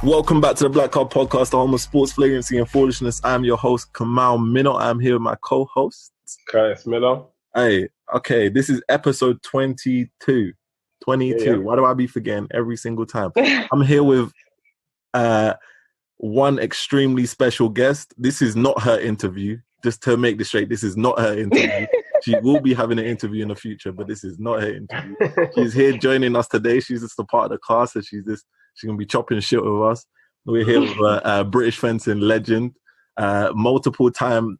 Welcome back to the Black Card Podcast, the home of sports, flagrancy, and foolishness. I'm your host, Kamal Minnow. I'm here with my co-host, Curtis Miller. Hey, okay, this is episode 22. 22. Yeah. Why do I be forgetting every single time? I'm here with one extremely special guest. This is not her interview. Just to make this straight, this is not her interview. She will be having an interview in the future, but this is not her interview. She's here joining us today. She's just a part of the cast, so she's going to be chopping shit with us. We're here with a British fencing legend, multiple-time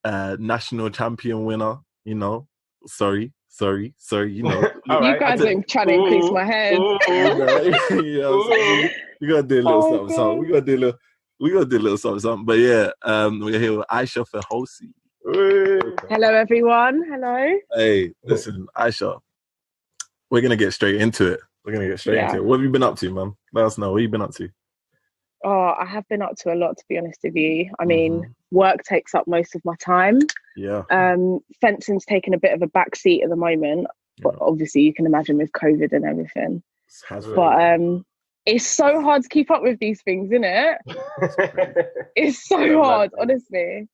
national champion winner, you know. Sorry, you know. You guys are trying to increase my head. You know, so we got to do a little something. We got to do a little something. But yeah, we're here with Ayesha Fihosy. Hello, everyone. Hello. Hey, listen, Ayesha, we're going to get straight into it. Into it. What have you been up to, man? Let us know. What have you been up to? Oh, I have been up to a lot, to be honest with you. I mean, work takes up most of my time. Yeah. Fencing's taken a bit of a backseat at the moment, but obviously you can imagine with COVID and everything. But it's so hard to keep up with these things, isn't it? It's so hard, honestly.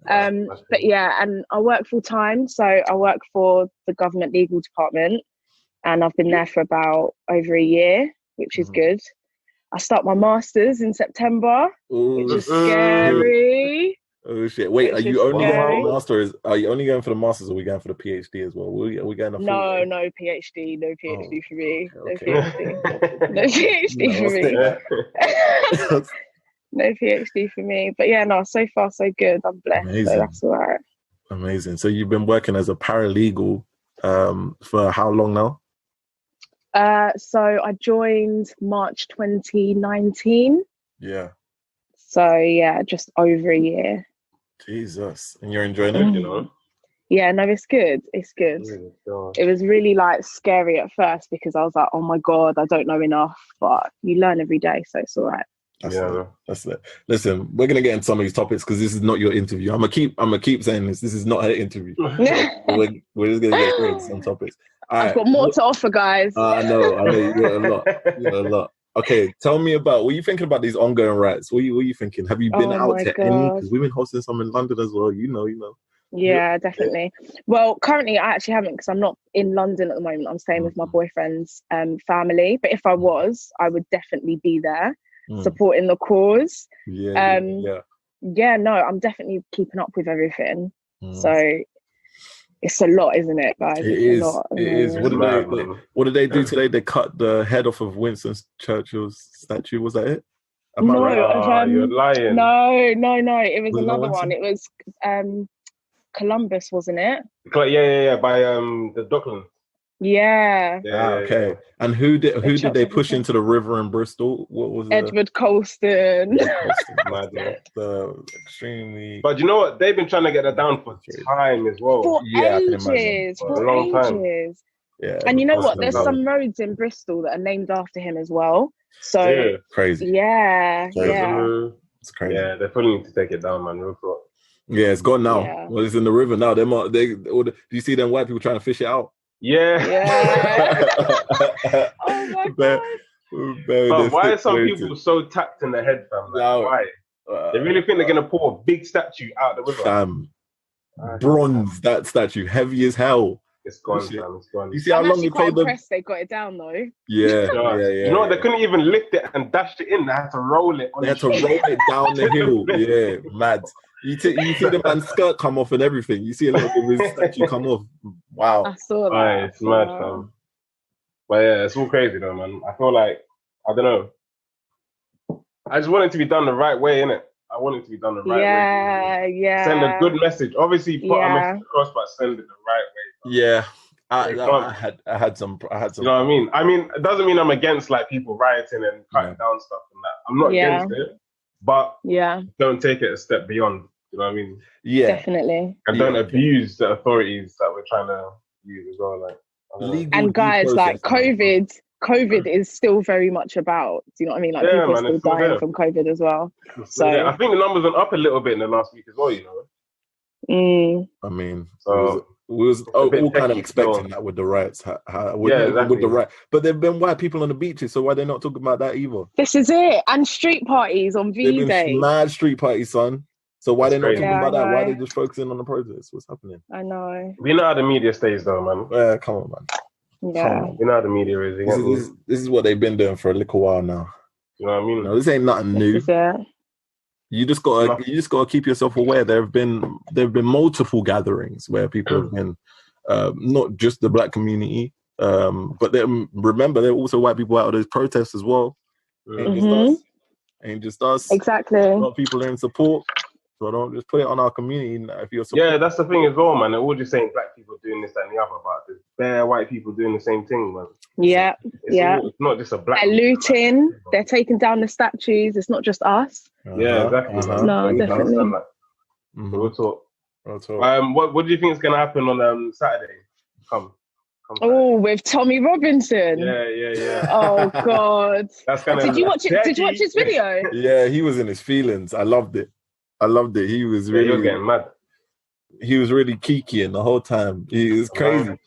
But yeah, and I work full time, so I work for the government legal department, and I've been there for about over a year, which is good. I start my masters in September, which is scary. Oh shit! Wait, are you only going for the masters? Are you only going for the masters, or are we going for the PhD as well? Are we going? No PhD, no PhD for me. Okay. No PhD for me. No PhD for me. But yeah, no, so far so good. I'm blessed. Amazing. So that's all right. Amazing. So you've been working as a paralegal for how long now? So I joined March 2019. Yeah. So yeah, just over a year. Jesus. And you're enjoying it, you know? Yeah, no, it's good. It's good. It was really like scary at first because I was like, oh my God, I don't know enough. But you learn every day, so it's all right. That's it. Listen, we're gonna get into some of these topics because this is not your interview. I'm gonna keep saying this. This is not her interview. we're just gonna get into some topics. I've got more to offer, guys. I know. You got a lot. Okay, tell me about what you thinking about these ongoing riots. What are you thinking? Have you been out to any? Because we've been hosting some in London as well. You know. Yeah, definitely. Well, currently I actually haven't because I'm not in London at the moment. I'm staying with my boyfriend's family. But if I was, I would definitely be there. Supporting the cause. No, I'm definitely keeping up with everything. So it's a lot, isn't it, guys? It is. What did they do today? They cut the head off of Winston Churchill's statue. Was that it? You're lying. No. It was another one. It was Columbus, wasn't it? Yeah. By the Docklands. Yeah. Okay. And who did they push into the river in Bristol? What was it? Edward Colston. Extremely. But you know what? They've been trying to get that down for time as well. For ages. For a long time. Yeah. And you know what? There's some roads in Bristol that are named after him as well. So crazy. Yeah. It's crazy. Yeah, they probably need to take it down, man. Real quick. Yeah, it's gone now. Yeah. Well, it's in the river now. Do you see them white people trying to fish it out? Yeah. Oh my God. But why are some people so tapped in the head, fam? Why? They really think they're gonna pull a big statue out of the river. Bronze, that statue, heavy as hell. It's gone, fam. It's gone. You see how long it paid them? They got it down though. Yeah. You know what? They couldn't even lift it and dash it in. They had to roll it. They had to roll it down the hill. Yeah, mad. You see the man's skirt come off and everything. You see a little bit of his statue come off. Wow. I saw that. It's mad, fam. But yeah, it's all crazy though, man. I feel like, I don't know. I just want it to be done the right way, innit? I want it to be done the right way. Yeah. Send a good message. Obviously, put a message across, but send it the right way. Fam. Yeah. I had some. You know what I mean? It doesn't mean I'm against like people rioting and cutting down stuff and that. I'm not against it, but don't take it a step beyond. You know what I mean? Yeah, definitely. And don't abuse the authorities that we're trying to use as well. Like, and guys, like COVID is still very much about. Do you know what I mean? Like people are still dying from COVID as well. So I think the numbers went up a little bit in the last week as well. You know. I mean, so it We was all kind of techie expecting still. that with the riots. Exactly. With the riot, but there've been white people on the beaches, so why they not talking about that either? This is it. And street parties on They've been V-Day. mad street parties, son. So why That's they not crazy. talking about that? I Why know. they just focusing on the protests? What's happening? I know. We know how the media stays, though, man. Come on, man. Yeah. Come on. We know how the media is. You get me? This is what they've been doing for a little while now. You know what I mean? No, this ain't nothing new. This is it. You just gotta keep yourself aware. There have been multiple gatherings where people have been, not just the black community, but then remember there are also white people out of those protests as well. Ain't just us. Exactly. A lot of people are in support. So don't just put it on our community. If you're yeah, that's the thing as well, man. They're all just saying black people doing this, that, and the other, but there's bare white people doing the same thing, man. Yeah, It's not just a black. They're looting. They're taking down the statues. It's not just us. Yeah, exactly. No, definitely. We'll talk. What do you think is going to happen on Saturday? Come Oh, with Tommy Robinson. Yeah. Oh God. That's kind of. Did you watch it? Did you watch his video? Yeah, he was in his feelings. I loved it. He was really. He was getting mad. He was really kikiing the whole time. He was crazy.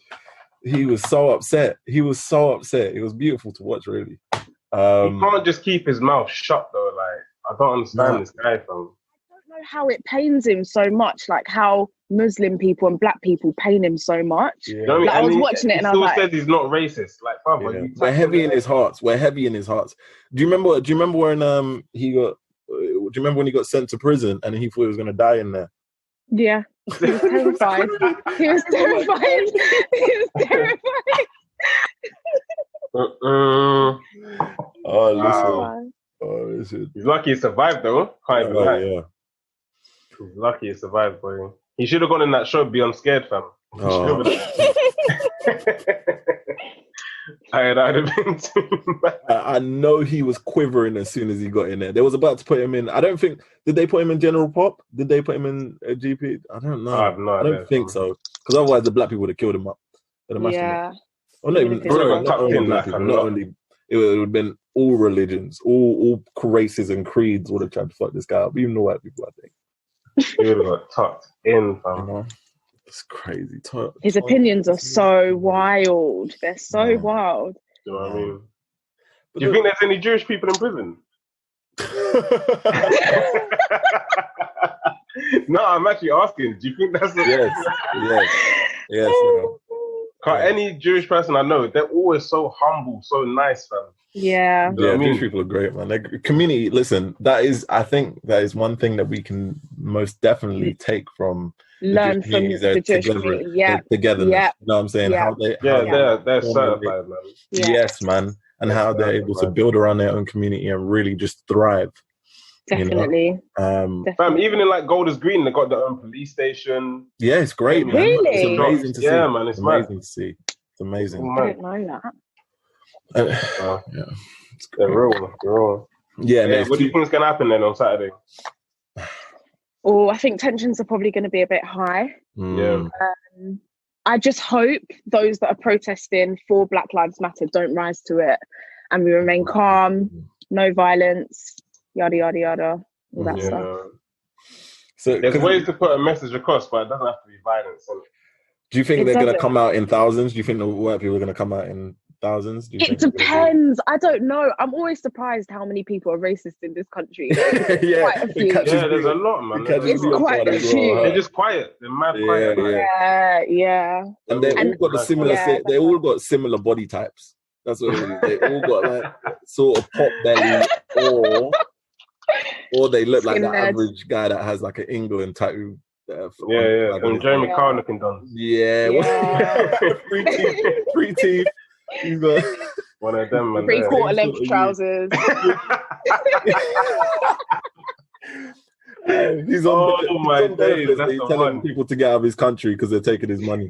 He was so upset. It was beautiful to watch, really. He can't just keep his mouth shut, though. Like, I don't understand this guy, fam. I don't know how it pains him so much, like how Muslim people and black people pain him so much. Yeah. You know what I mean? Like, I was watching it and I was like, he still says he's not racist. Like, brother, we're heavy in his hearts. Do you remember when he got? Do you remember when he got sent to prison and he thought he was going to die in there? Yeah, he was terrified. He was terrified. Listen. He's lucky he survived, though. Can't even lie. Yeah. He's lucky he survived, boy. He should have gone in that show, Be Unscared, fam. I'd have been too bad. I know he was quivering as soon as he got in there. They was about to put him in. I don't think. Did they put him in General Pop? Did they put him in a GP? I don't know. I don't think so. Because otherwise, the black people would have killed him up. Yeah. Or not even. It would have been all religions, all races and creeds would have tried to fuck this guy up. Even the white people, I think. He would have got tucked in, fam. It's crazy. His opinions are so wild. They're so wild. Do you know what I mean? Do you think there's any Jewish people in prison? No, I'm actually asking. Do you think that's Yes. Any Jewish person I know, they're always so humble, so nice, fam. Yeah. Jewish people are great, man. Like, community. Listen, I think that is one thing that we can most definitely take from. Learn from the Jewish community. Yeah. Togetherness. Yeah. You know what I'm saying? Yeah. They're certified, man. Yeah. Yes, man. And how they're able to build around their own community and really just thrive. Definitely. You know? Fam, even in like Golders Green, they got their own police station. Yeah, it's great, man. Really? It's amazing to see. Yeah, man, it's amazing to see. It's amazing. I didn't know that. They're real. Yeah, what do you think is going to happen then on Saturday? Oh, I think tensions are probably going to be a bit high. Yeah. I just hope those that are protesting for Black Lives Matter don't rise to it and we remain calm, no violence, yada, yada, yada, all that stuff. So there's ways to put a message across, but it doesn't have to be violence. Do you think they're going to come out in thousands? Do you think the white people are going to come out in thousands? It depends. I don't know. I'm always surprised how many people are racist in this country. Quite a few. There's a lot, man. It's quite a few. They're just quiet. They're mad quiet. Yeah. And they all got the similar. They all got similar body types. That's what it is. They all got like sort of pot belly, or they look like the average guy that has like an England tattoo. And Jeremy Carl looking done. Free teeth. He's got one of them, man. 3/4 length trousers. He's telling people to get out of his country because they're taking his money.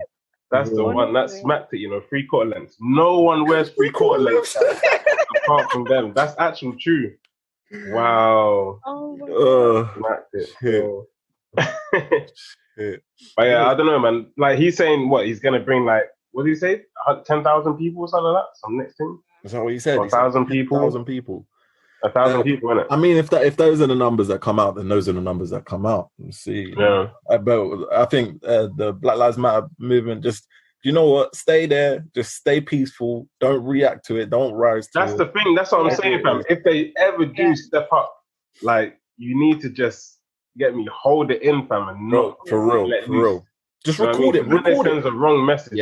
That's the one that smacked it, 3/4 lengths. No one wears 3/4 lengths apart from them. That's actually true. Wow. Smacked it. But yeah, I don't know, man. Like, he's saying he's gonna bring, like, what did he say? 10,000 people or something like that? Some next thing. Is that what he said? 1,000 people. 1,000 people. 1,000 people, innit? I mean, if those are the numbers that come out, then those are the numbers that come out. Let's see. Yeah. But I think the Black Lives Matter movement just, you know what? Stay there. Just stay peaceful. Don't react to it. Don't rise to it. That's the thing. That's what I'm saying, fam. If they ever do step up, like, you need to just hold it in, fam, and not for real. Just record it. When it sends a wrong message.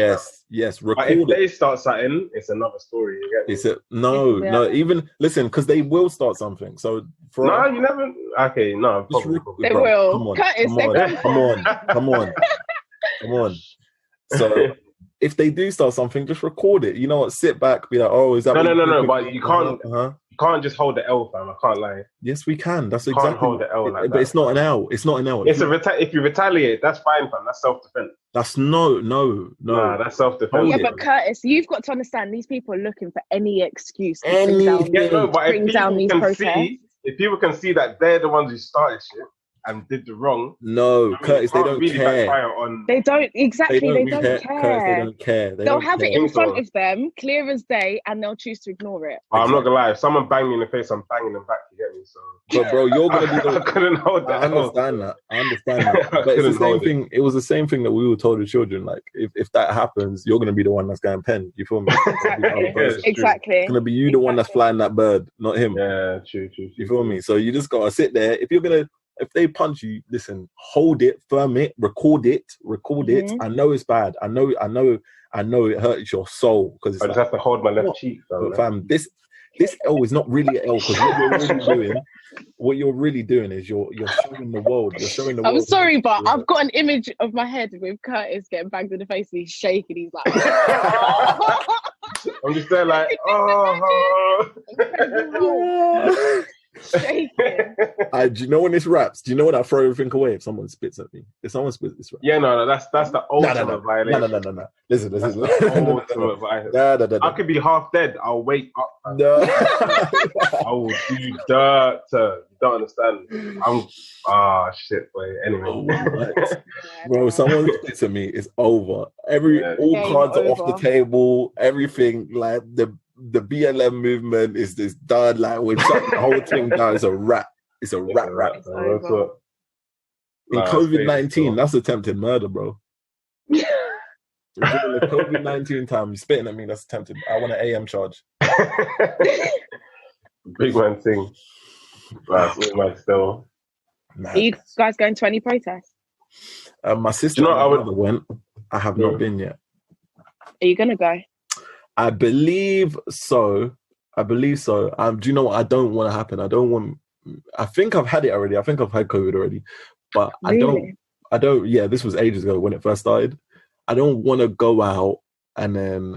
Yes, record but if they start something, it's another story. You get me? No. Even listen, because they will start something. So you never. Okay, no, they will. Come on. So if they do start something, just record it. You know what? Sit back, be like, oh, is that? No. But you can't. You can't just hold the L, fam. I can't lie. Yes, we can. That's you exactly. Can't hold the L like that. But it's not an L. It's not an L. If you retaliate, that's fine, fam. That's self-defense. That's no. Nah, that's self-defense. Yeah, but Curtis, you've got to understand these people are looking for any excuse to bring down these protests. If people can see that they're the ones who started shit and did the wrong. No, Curtis, they don't really care. They don't care. Curtis, they don't care. They'll have it in front of them, clear as day, and they'll choose to ignore it. I'm not gonna lie. If someone bang me in the face, I'm banging them back. You get me? So, bro, you're gonna be. I couldn't hold that. I understand that. But it's the same thing. It was the same thing that we were told the children. Like, if that happens, you're gonna be the one that's going pen. You feel me? Exactly. It's gonna be you, the one that's flying that bird, not him. Yeah, true. You feel me? So you just gotta sit there. If they punch you, listen, hold it, firm it, record it. I know it's bad. I know it hurts your soul because I just have to hold my left cheek. Fam, this L is not really an L because what you're really doing is you're showing the world. You're showing the world. I'm sorry, but I've got an image of my head with Curtis getting banged in the face and he's shaking. He's like, I'm just there like, shaking. Do you know when this raps? Do you know when I throw everything away if someone spits at me? If someone spits this rap. Yeah, no, that's the ultimate violation. No. Listen. Ultimate violation. I could be half dead. I'll wake up. No. I will do dirt. You don't understand. Shit, boy. Anyway. Bro, someone spits at me, it's over. All cards are off the table. Everything, like the BLM movement is done. Like we've shut the whole thing down. It's a wrap. It's a wrap. In COVID-19, that's attempted murder, bro. During the COVID-19 time, you're spitting at me. That's attempted. I want an AM charge. Big man thing. Big man still. Are you guys going to any protests? My sister and my brother went. I have not been yet. Are you gonna go? I believe so. Do you know what? I don't want to happen. I think I've had it already. I think I've had COVID already, but really? I don't. Yeah, this was ages ago when it first started. I don't want to go out and then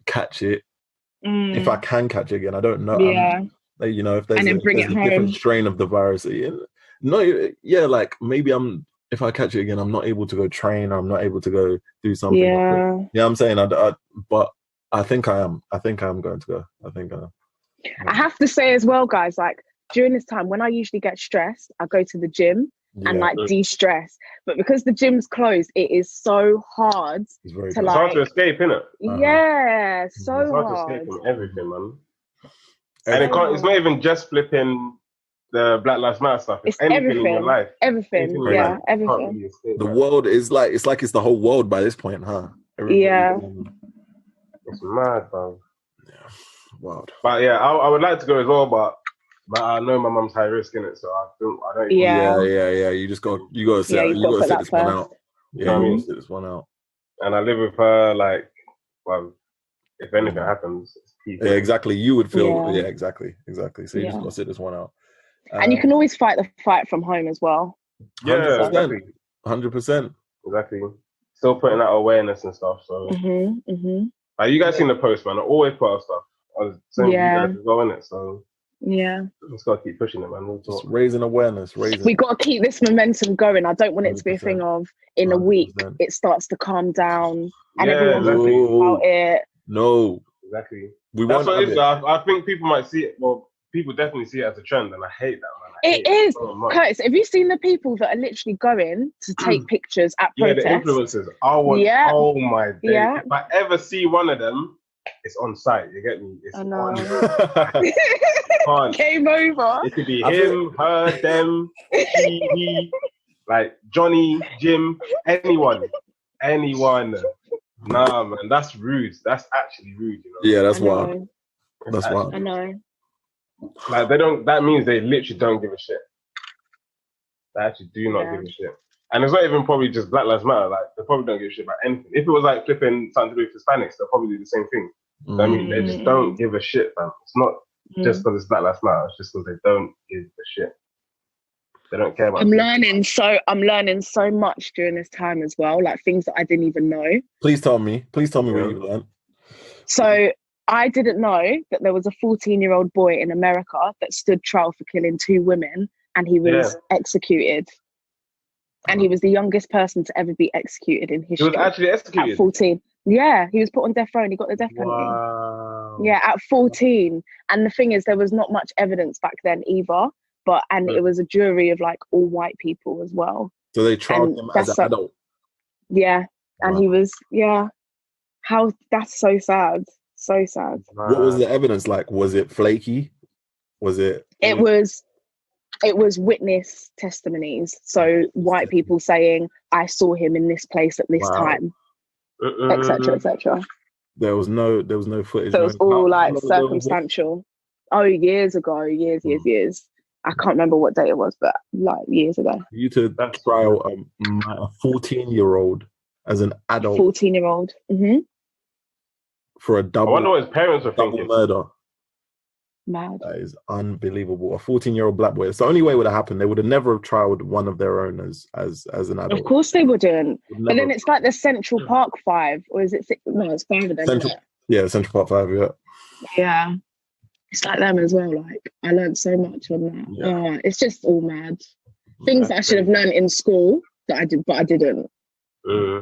catch it. If I can catch it again, I don't know. Yeah. If there's a home. different strain of the virus. Like maybe if I catch it again, I'm not able to go train or I'm not able to go do something. Yeah. Yeah, I'm saying but I think I am. I think I'm going to go. I think I am. I have to say as well, guys, like during this time when I usually get stressed, I go to the gym and like de-stress. But because the gym's closed, it is so hard to it's hard to escape, innit? Yeah, so it's hard to escape from everything, man. And it's not even just flipping the Black Lives Matter stuff. It's anything everything in your life. Everything. Really escape, the world is like it's the whole world by this point, huh? It's mad, man. Yeah, wild. But yeah, I would like to go as well, but I know my mum's high risk in it, so I don't. Yeah. You got to sit this one out. Yeah, you sit this one out. And I live with her. Like, well, if anything happens, it's peace. Yeah, exactly. You would feel. Yeah, exactly. So you just got to sit this one out. And you can always fight the fight from home as well. Yeah, exactly. 100%. Exactly. Still putting out awareness and stuff. So. Like, you guys seen the post, man. I always put out stuff. I was saying you guys as well, innit? So just gotta keep pushing it, man. Just raising awareness. We gotta keep this momentum going. I don't want it to be a thing of in 100%. A week it starts to calm down and everyone's talking about it. No, exactly. That's what it is. I think people might see it. Well, people definitely see it as a trend, and I hate that, man. It is. So Curtis, have you seen the people that are literally going to take pictures at protests? Yeah, the influencers. Oh my day. If I ever see one of them, it's on site. You get me? It's I know. on. Game over. It could be him, her, them, he, like Johnny, Jim, anyone. Nah, man, that's rude. That's actually rude, you know. Yeah, that's wild. That's wild. I know. Like that means they literally don't give a shit. They actually do not give a shit. And it's not even probably just Black Lives Matter. Like, they probably don't give a shit about anything. If it was like flipping something to do with Hispanics, they'll probably do the same thing. I mean, they just don't give a shit, fam. It's not just because it's Black Lives Matter. It's just because they don't give a shit. They don't care about. I'm learning so much during this time as well. Like things that I didn't even know. Please tell me what you learned. So I didn't know that there was a 14-year-old boy in America that stood trial for killing 2 women, and he was executed. And he was the youngest person to ever be executed in history. He was actually executed? At 14. Yeah, he was put on death row and he got the death penalty. Wow. Yeah, at 14. And the thing is, there was not much evidence back then either. And it was a jury of like all white people as well. So they tried him as an adult? Yeah. And he was, that's so sad. So sad. What was the evidence like? Was it flaky? Was it? It was witness testimonies. So white people saying, I saw him in this place at this time, etc., etc. There was no footage. So it was all like circumstantial. Oh, years ago, years. I can't remember what day it was, but like years ago. You to trial a 14-year-old as an adult. 14-year-old. Mm-hmm. For a double. I wonder what his parents were thinking. Murder. Mad. That is unbelievable. A 14-year-old black boy. It's the only way it would have happened. They would have never trialed one of their own as an adult. Of course they wouldn't. But then it's like the Central Park 5, or is it 6? No, it's 5 of them. Central Park 5. Yeah. Yeah, it's like them as well. Like I learned so much on that. Yeah. It's just all mad. Things that I should have learned in school that I did, but I didn't. They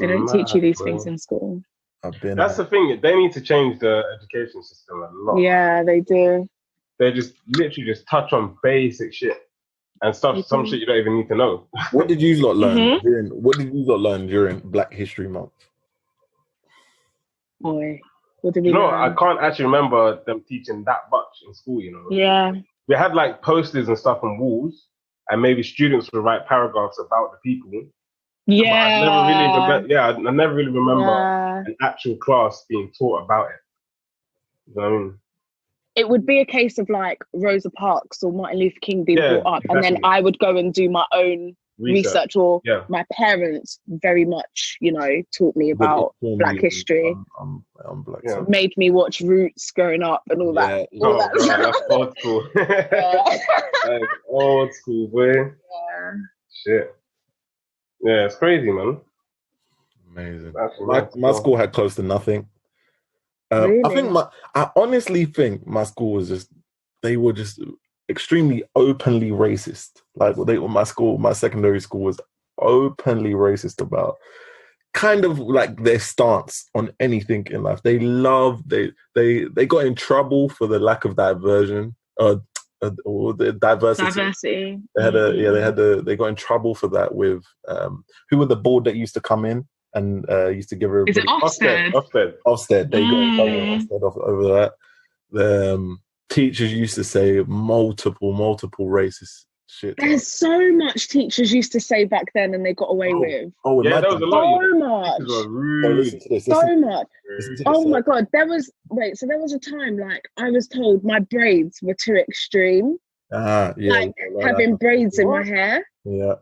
don't teach you these things in school. That's the thing. They need to change the education system a lot. Yeah, they do. They just literally just touch on basic shit and stuff. Some shit you don't even need to know. What did you lot learn during Black History Month? Boy, what did we learn? I can't actually remember them teaching that much in school. You know. Yeah. We had like posters and stuff on walls, and maybe students would write paragraphs about the people. Yeah. I never really remember an actual class being taught about it. You know what I mean? It would be a case of like Rosa Parks or Martin Luther King being brought up, and then I would go and do my own research or my parents very much, taught me about Black history. Made me watch Roots growing up and all that. That's old school. That's old school, boy. Yeah. Shit. Yeah, it's crazy, man. Amazing. My school had close to nothing. Really? I honestly think my school was they were just extremely openly racist. Like my secondary school was openly racist about kind of like their stance on anything in life. They got in trouble for the lack of diversion. Or the diversity. They got in trouble for that with who were the board that used to come in and used to give everybody. Is it Ofsted? Ofsted. They got in trouble Ofsted over that. The teachers used to say multiple racist shit. There's so much teachers used to say back then and they got away with. Oh, yeah, there was a lot. So much. So much. Oh my God. There was a time like I was told my braids were too extreme. Having braids in my hair. Yeah.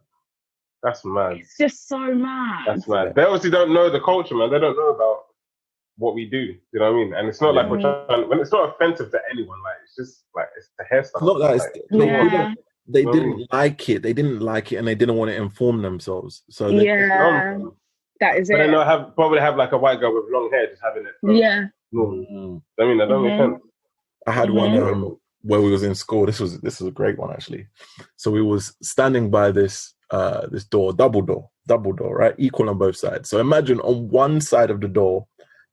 That's mad. It's just so mad. That's mad. They obviously don't know the culture, man. They don't know about what we do. You know what I mean? And it's not like we're trying, when it's not offensive to anyone, like it's just like it's the hairstyle. Not that they didn't like it. They didn't like it and they didn't want to inform themselves. So that is it. But then probably have like a white girl with long hair just having it. Yeah. I mean, that don't make sense. I had one where we was in school. This was a great one actually. So we was standing by this door, double door, right? Equal on both sides. So imagine on one side of the door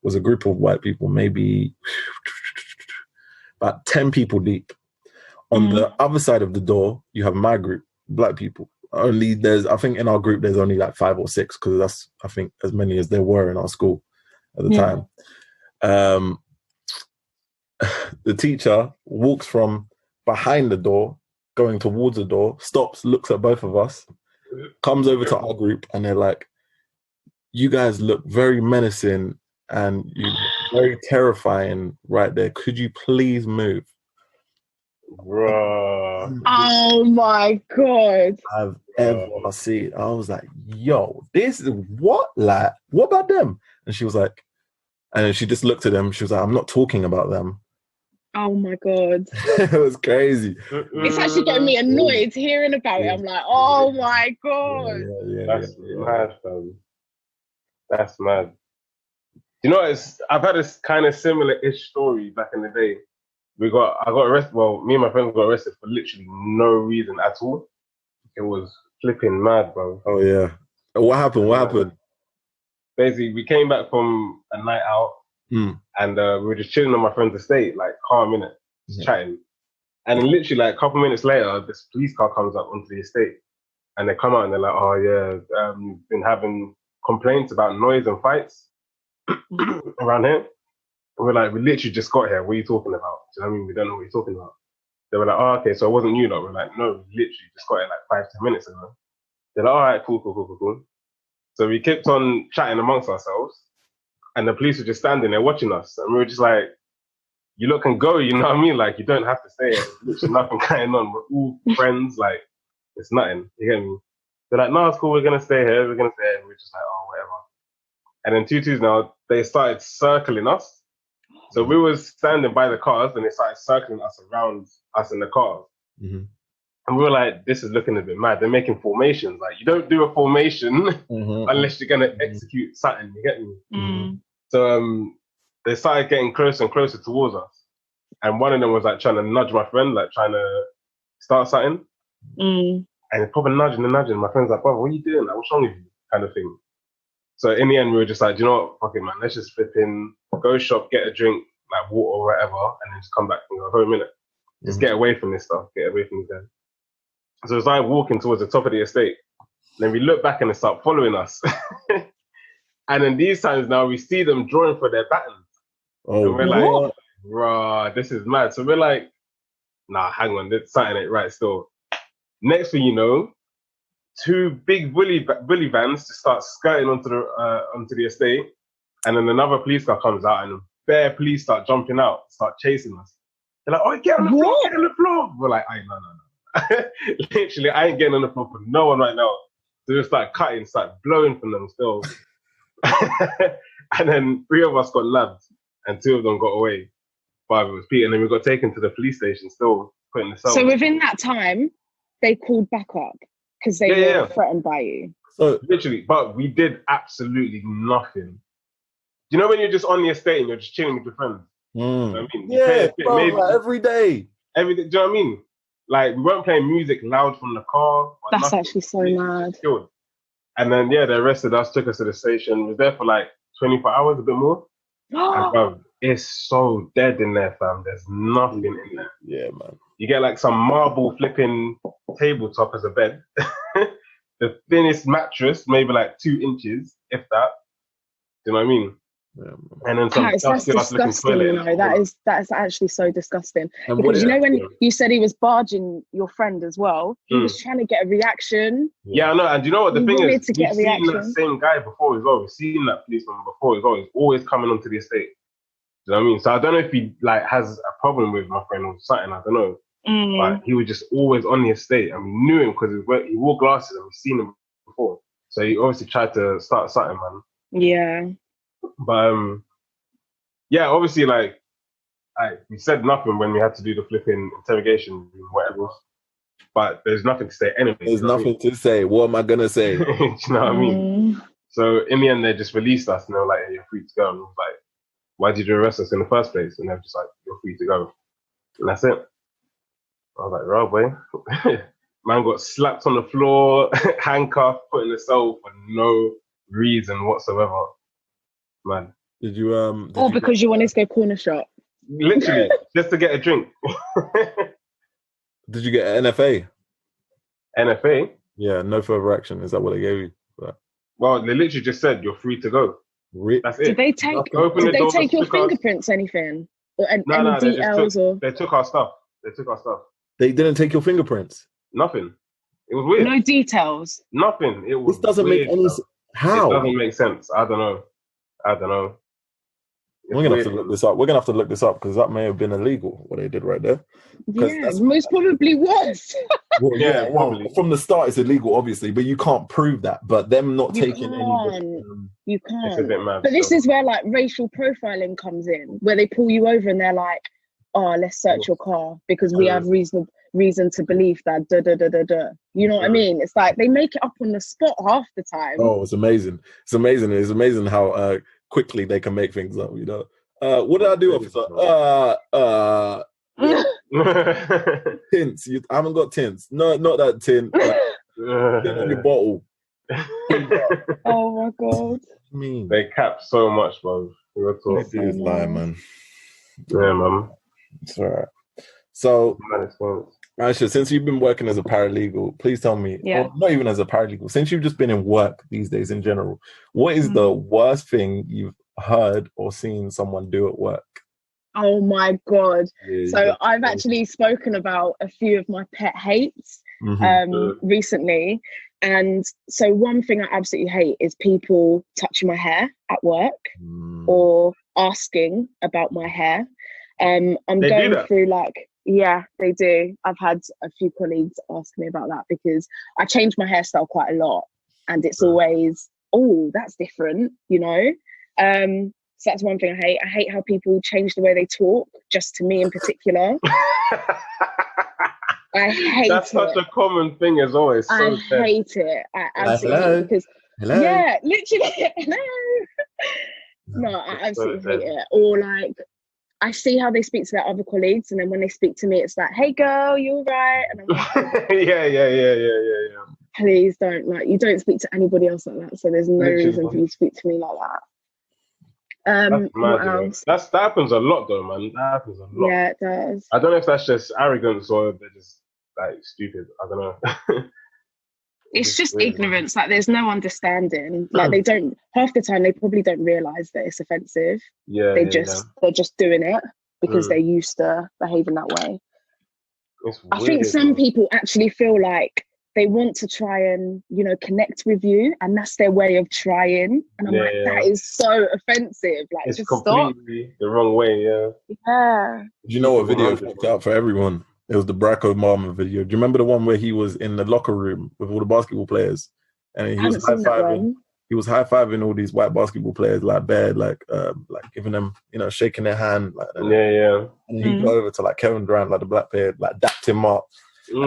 was a group of white people, maybe about 10 people deep. On the other side of the door, you have my group, Black people. I think in our group, there's only like 5 or 6 because that's, I think, as many as there were in our school. at the time. The teacher walks from behind the door, going towards the door, stops, looks at both of us, comes over to our group, and they're like, "You guys look very menacing and you look very terrifying right there. Could you please move?" Bro. Oh my God. I've ever seen. I was like, "Yo, this is what? Like, what about them?" And she was like, and she just looked at them. She was like, "I'm not talking about them." Oh my God. It was crazy. It's actually getting me annoyed hearing about it. I'm like, oh my God. That's mad, fam. That's mad. You know, I've had a kind of similar-ish story back in the day. I got arrested. Well, me and my friends got arrested for literally no reason at all. It was flipping mad, bro. Oh yeah. What happened? Basically, we came back from a night out, and we were just chilling on my friend's estate, like calm in it, just chatting. And then literally, like a couple minutes later, this police car comes up onto the estate, and they come out and they're like, "Oh yeah, been having complaints about noise and fights around here." And we're like, "We literally just got here. What are you talking about?" Do you know what I mean? We don't know what you're talking about. They were like, "Oh, okay, so it wasn't you, though." We're like, "No, we literally just got here like 5-10 minutes ago." They're like, "All right, cool. So we kept on chatting amongst ourselves, and the police were just standing there watching us, and we were just like, "You lot can go," you know what I mean? Like, you don't have to stay here. There's nothing going on. We're all friends. Like, it's nothing. You get me? They're like, "No, it's cool. We're gonna stay here. We're gonna stay here." And we're just like, "Oh, whatever." And then 2-2s now, they started circling us. So we were standing by the cars, and they started circling us around us in the cars. And we were like, "This is looking a bit mad." They're making formations. Like, you don't do a formation unless you're gonna execute something. You get me? So they started getting closer and closer towards us, and one of them was like trying to nudge my friend, like trying to start something. And he's probably nudging. My friend's like, "Brother, what are you doing? Like, what's wrong with you?" Kind of thing. So in the end, we were just like, "Do you know what? Fuck it, man. Let's just flip in, go shop, get a drink, like water or whatever, and then just come back and go home, innit? Just get away from this stuff. Get away from these guys." So it's like walking towards the top of the estate. Then we look back and they start following us. And then these times now we see them drawing for their batons. And we're like, "Bruh, this is mad." So we're like, "Nah, hang on, there's something ain't right still." Next thing you know, 2 big bully vans just start skirting onto the estate, and then another police car comes out, and bare police start jumping out, start chasing us. They're like, "Oh, get on the floor, get on the floor." We're like, no. Literally, I ain't getting on the floor for no one right now. So we start cutting, start blowing from them still. And then 3 of us got nabbed, and 2 of them got away. 5 of us Pete, and then we got taken to the police station still, put in the cell. So within that time, they called back up because they were threatened by you. So literally, but we did absolutely nothing. You know when you're just on the estate and you're just chilling with your friends? You know what I mean? Yeah, bro, like every day. Do you know what I mean? Like, we weren't playing music loud from the car. That's nothing. actually so mad. And then, they arrested us, took us to the station. We was there for like 24 hours, a bit more. And bro, it's so dead in there, fam. There's nothing in there. Yeah, man. You get like some marble flipping tabletop as a bed. The thinnest mattress, maybe like 2 inches, if that. Do you know what I mean? Yeah, and then some that's disgusting, you know. That's actually so disgusting. And because you know when you said he was barging your friend as well, he was trying to get a reaction. Yeah, I know. And you know what the thing is? We've seen that same guy before as well. We've seen that policeman before as well. He's always coming onto the estate. Do you know what I mean? So I don't know if he like has a problem with my friend or something. I don't know. But he was just always on the estate, and we knew him because he wore glasses and we've seen him before. So he obviously tried to start something, man. Yeah. But obviously, like we said nothing when we had to do the flipping interrogation, whatever. But there's nothing to say anyway. There's nothing to say. What am I gonna say? Do you know what I mean? So in the end, they just released us, and they were like, "Hey, you're free to go." And I was like, "Why did you arrest us in the first place?" And they were just like, "You're free to go," and that's it. I was like, "Right, boy." Man got slapped on the floor, handcuffed, put in the cell for no reason whatsoever. Man. Did you because you wanted to go corner shop? Literally, just to get a drink. Did you get an NFA? NFA? Yeah, no further action. Is that what they gave you? Well, they literally just said you're free to go. That's it. Did they take your fingerprints, anything? Or any details? They took our stuff. They didn't take your fingerprints? Nothing. It was weird. No details? Nothing. It was This doesn't make any sense. How? It doesn't make sense. I don't know. We're gonna have to look this up. We're gonna have to look this up because that may have been illegal what they did right there. Yeah, most probably was. Well, from the start it's illegal, obviously, but you can't prove that. But them not taking any, you can't. It's a bit mad, but this is where like racial profiling comes in, where they pull you over and they're like, "Oh, let's search your car because we have reason to believe that." You know what I mean? It's like they make it up on the spot half the time. Oh, it's amazing! It's amazing how quickly they can make things up. You know. What did I do, officer? Tints. I haven't got tints. No, not that tint. Tint on your bottle. Oh my god. I mean, they cap so much, bro. This is lying, man. Yeah, man. It's all right. So, Ayesha, since you've been working as a paralegal, please tell me, or not even as a paralegal, since you've just been in work these days in general, what is the worst thing you've heard or seen someone do at work? Oh my god. So I've actually spoken about a few of my pet hates recently. And so one thing I absolutely hate is people touching my hair at work or asking about my hair. I'm going through they do. I've had a few colleagues ask me about that because I change my hairstyle quite a lot and it's always, oh, that's different, you know? So that's one thing I hate. I hate how people change the way they talk, just to me in particular. I hate That's such a common thing as always. I hate it. I absolutely hate it because yeah, literally. Hello. No, I absolutely hate it. Or like, I see how they speak to their other colleagues, and then when they speak to me, it's like, "Hey, girl, you all right?" And I'm like, yeah. Please don't, like, you don't speak to anybody else like that. So there's no reason for you to speak to me like that. What else? That happens a lot, though, man. That happens a lot. Yeah, it does. I don't know if that's just arrogance or they're just like stupid. I don't know. It's just ignorance. Like, there's no understanding. Like, they don't, half the time they probably don't realize that it's offensive. They're just doing it because they're used to behaving that way. I think some people actually feel like they want to try and, you know, connect with you, and that's their way of trying. And I'm that is so offensive. Like, it's just completely the wrong way. Yeah. Do you know what video fucked out for everyone? It was the Barack Obama video. Do you remember the one where he was in the locker room with all the basketball players, and he was high-fiving? He was high-fiving all these white basketball players, like giving them, you know, shaking their hand, like that. Yeah. And he go over to like Kevin Durant, like the black player, like dapped him up. I think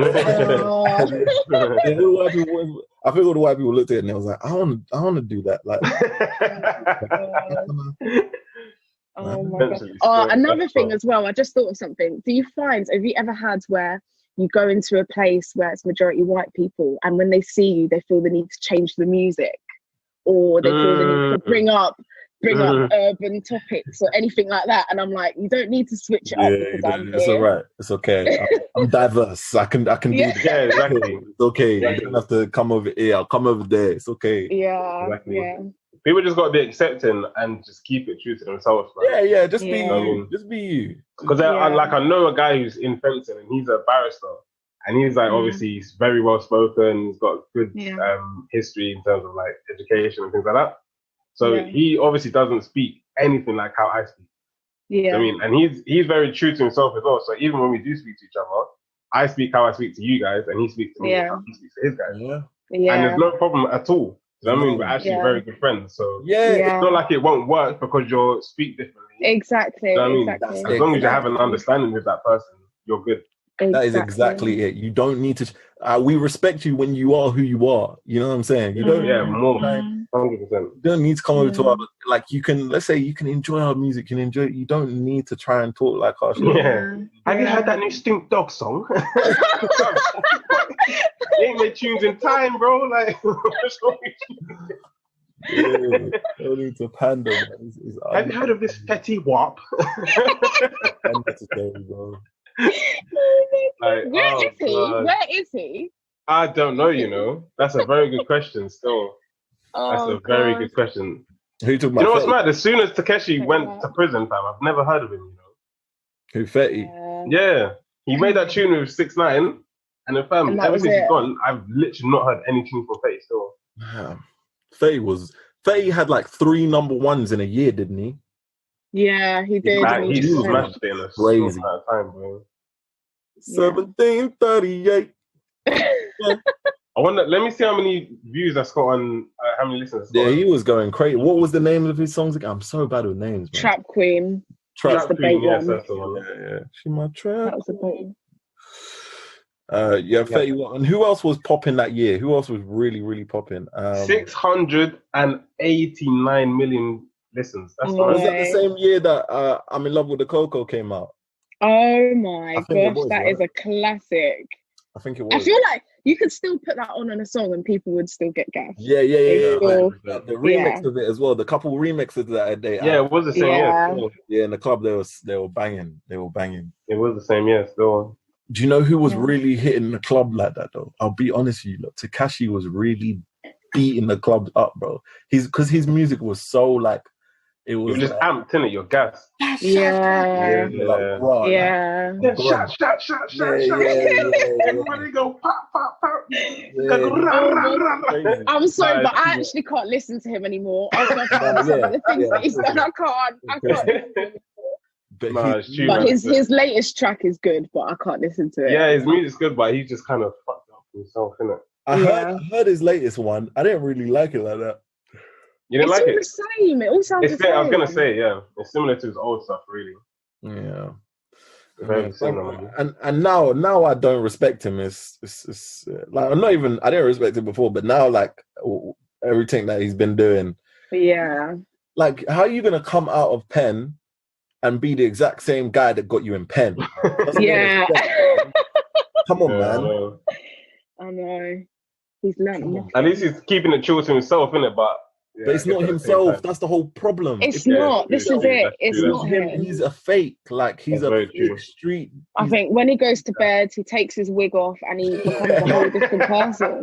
all the white people looked at it and they was like, I want to do that. Like, oh my god! Another thing as well. I just thought of something. Have you ever had where you go into a place where it's majority white people, and when they see you, they feel the need to change the music, or they feel the need to bring up urban topics or anything like that, and I'm like, you don't need to switch it up because I'm it's here. all right. It's okay. I'm diverse. I can do that. Yeah, exactly. It's okay. You don't have to come over here. I'll come over there. It's okay. Yeah, exactly. Yeah. People just got to be accepting and just keep it true to themselves. Man. Yeah. Just be you. Just be you. Because I know a guy who's in fencing and he's a barrister, and he's like obviously he's very well spoken. He's got good history in terms of like education and things like that. So he obviously doesn't speak anything like how I speak. Yeah. I mean, and he's very true to himself as well. So even when we do speak to each other, I speak how I speak to you guys, and he speaks to me how he speaks to his guys. Yeah. And there's no problem at all. You know what I mean? We're actually very good friends. So it's not like it won't work because you speak differently. Exactly. You know what I mean? As long as you have an understanding with that person, you're good. Exactly. That is exactly it. You don't need to. We respect you when you are who you are. You know what I'm saying? You don't. Yeah, more. 100%. You don't need to come over to our, like, you can. Let's say you can enjoy our music. You can enjoy. You don't need to try and talk like us. Yeah. Have you heard that new Stink Dog song? They ain't made tunes in time, bro. Like, no need to pander. Have you heard of this Petty Wop? Unnecessary, bro. Like, Where is he? Where is he? I don't know, you know. That's a very good question still. That's a very good question. Who took my? You know what's mad? As soon as Takeshi went to prison, fam, I've never heard of him. You know. Who Fetty? Yeah, he made that tune with 6ix9ine, and then fam, ever since he's gone, I've literally not heard any tune from Fetty still. Fetty had like 3 number ones in a year, didn't he? Yeah, he did. He smashed it in a crazy short amount of time, bro. 1738. I wonder. Let me see how many views that's got on. How many listeners? Yeah, he was going crazy. What was the name of his songs again? I'm so bad with names, man. Trap Queen. Trap Queen. Yes, that's the one. Yeah. She my trap. That was the bait. Fetty. And who else was popping that year? Who else was really, really popping? 689 million listens. That's was that the same year that I'm in Love with the Coco came out? Oh my gosh, that is a classic. I think it was. I feel like you could still put that on a song and people would still get gas. Yeah. The remix of it as well. The couple remixes that day. Yeah, it was the same year. Yeah, in the club they were banging. It was the same year still. Do you know who was really hitting the club like that though? I'll be honest with you, look, Tekashi was really beating the club up, bro. Because his music was so like, it was just like, amped in it, your gas. Yeah. Shot. Everybody go pop. I'm sorry, but I actually can't listen to him anymore. After the things that he's done, I can't. But his latest track is good, but I can't listen to it. Yeah, his music's good, but he just kind of fucked up himself, innit? I heard his latest one. I didn't really like it like that. You didn't like it? It's all the same. It all sounds the same. I was going to say, yeah. It's similar to his old stuff, really. Yeah. Very similar. And now I don't respect him. It's like, I didn't respect him before, but now, like, everything that he's been doing. Yeah. Like, how are you going to come out of Penn and be the exact same guy that got you in Penn? Yeah. Come on, man. I know. He's learning. At least he's keeping it true to himself, innit? But it's not himself. That's the whole problem. It's not. This is it. It's not him. He's a fake. Like, he's a fake street. I think when he goes to bed, he takes his wig off and he becomes a whole different person.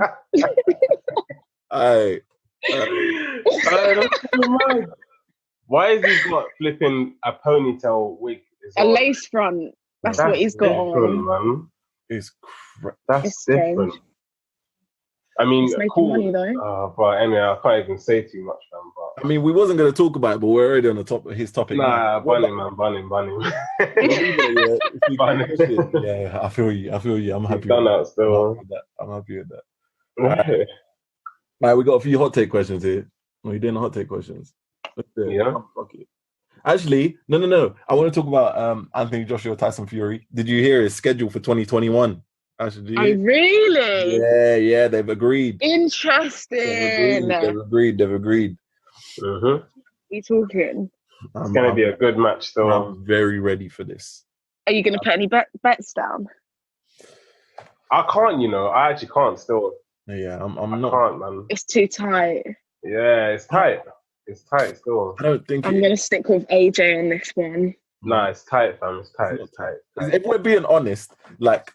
Why has he got flipping a ponytail wig? A lace front. That's what he's got on. Man. That's different. Strange. I mean, it's making money though. But anyway, I can't even say too much, man. But I mean, we wasn't going to talk about it, but we're already on the top of his topic. Nah, bunning. Yeah, I feel you. I'm happy. Done that still. I'm happy with that. Right, we got a few hot take questions here. Are you doing the hot take questions? Yeah. Actually, no. I want to talk about Anthony Joshua Tyson Fury. Did you hear his schedule for 2021? Actually, oh, really? Yeah, they've agreed. Interesting. They've agreed. Mm-hmm. You talking? It's going to be a good match, though. I'm very ready for this. Are you going to put any bets down? I can't, I actually can't still. Yeah, I'm not. I can't, man. It's too tight. Yeah, it's tight. It's tight still. I don't think I'm going to stick with AJ on this one. Nah, it's tight, fam. It's tight. If we're being honest, like,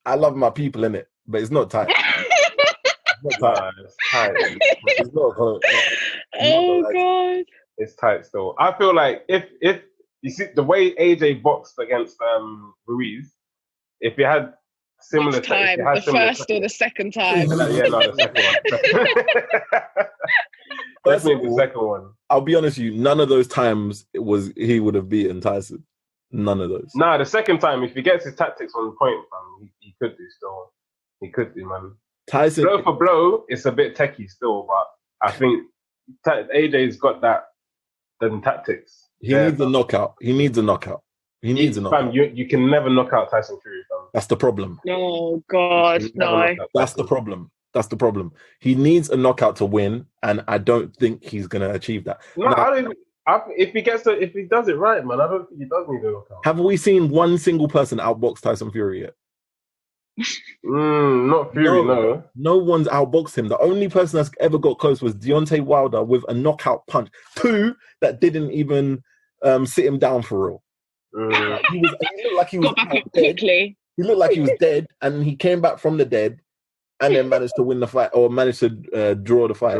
I love my people in it, but it's not tight. It's tight. It's not. God. It's tight still. I feel like if you see the way AJ boxed against Ruiz, if you had similar time, the first or the second time. The second one. Definitely the second one. I'll be honest with you, none of those times he would have beaten Tyson. None of those. Nah, the second time, if he gets his tactics on point, man, he could do still. He could do, man. Tyson, blow for blow, it's a bit techie still, but I think AJ's got them tactics. He needs a knockout. He needs a knockout. Fam, you can never knock out Tyson Fury, fam. That's the problem. Oh, God, no. That's the problem. He needs a knockout to win, and I don't think he's going to achieve that. No, if he does it right, man, I don't think he does need a knockout. Have we seen one single person outbox Tyson Fury yet? Not Fury, no. No one's outboxed him. The only person that's ever got close was Deontay Wilder with a knockout punch. 2 that didn't even sit him down for real. He looked like he was quickly. He looked like he was dead, and he came back from the dead, and then managed to win the fight or managed to draw the fight.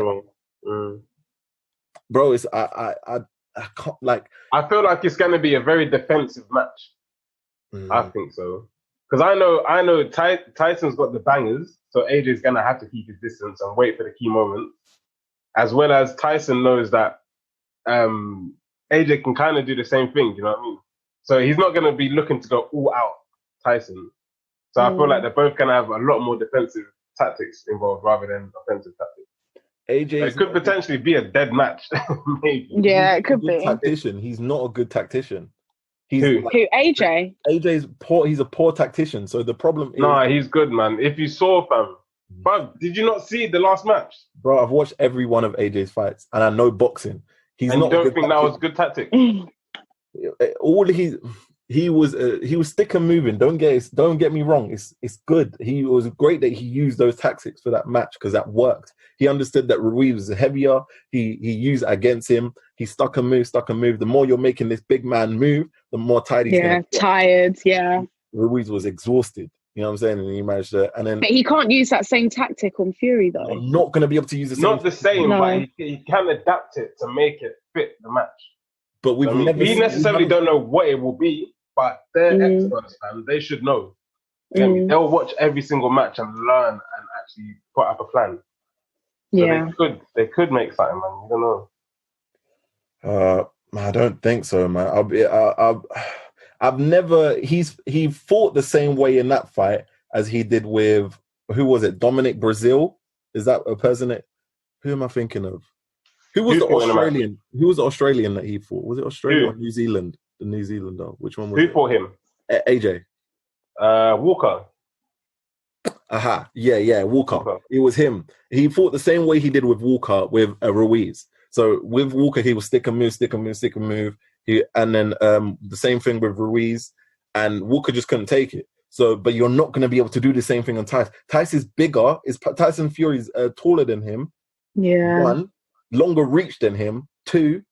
bro, it's I can't like. I feel like it's going to be a very defensive match. I think so. Because I know Tyson's got the bangers, so AJ's going to have to keep his distance and wait for the key moments. As well as Tyson knows that AJ can kind of do the same thing, you know what I mean? So he's not going to be looking to go all out Tyson. So I feel like they're both going to have a lot more defensive tactics involved rather than offensive tactics. It could potentially be a dead match. Maybe. Yeah, it could be. Tactician. He's not a good tactician. Who? AJ? AJ's poor. He's a poor tactician. So the problem is... Nah, he's good, man. If you saw, fam, did you not see the last match? Bro, I've watched every one of AJ's fights, and I know boxing. And you don't think that was good tactic? He was stick and moving. Don't get me wrong. It's good. He was great that he used those tactics for that match because that worked. He understood that Ruiz was heavier. He used it against him. He stuck and move. The more you're making this big man move, the more tired he's gonna get. Tired. Yeah. Ruiz was exhausted. You know what I'm saying? And he managed to. And then, but he can't use that same tactic on Fury, though. I'm not going to be able to use the same. Not the same, but he can adapt it to make it fit the match. But we necessarily don't know what it will be, but they're experts, man. They should know. They'll watch every single match and learn and actually put up a plan. So they could make something, man. You don't know. I don't think so, man. He fought the same way in that fight as he did with, who was it? Dominic Brazil? Is that a person who am I thinking of? Who was the Australian? Who was the Australian that he fought? Was it Australia or New Zealand? The New Zealander. Which one was it? Who fought him? AJ. Walker. Aha. Yeah, Walker. It was him. He fought the same way he did with Walker with Ruiz. So with Walker, he was stick and move. And then the same thing with Ruiz, and Walker just couldn't take it. So, but you're not going to be able to do the same thing on Tyson. Tyson's bigger. Tyson Fury's taller than him. Yeah. 1, longer reach than him. 2,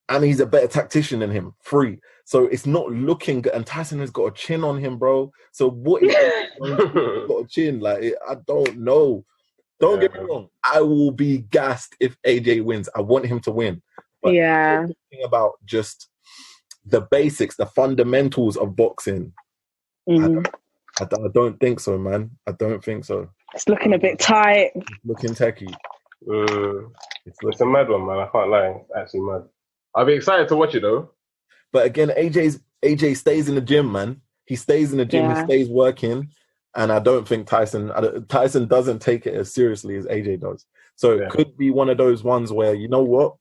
and he's a better tactician than him. 3. So it's not looking good. And Tyson has got a chin on him, bro. So what is got a chin? Like, I don't know. Don't get me wrong. I will be gassed if AJ wins. I want him to win. But thinking about just the basics, the fundamentals of boxing. I don't think so, man. I don't think so. It's looking a bit tight. It's looking techie. It's a mad one, man. I can't lie. It's actually mad. I'll be excited to watch it, though. But again, AJ stays in the gym, man. He stays in the gym. He stays working. And I don't think Tyson doesn't take it as seriously as AJ does. So it could be one of those ones where, you know what?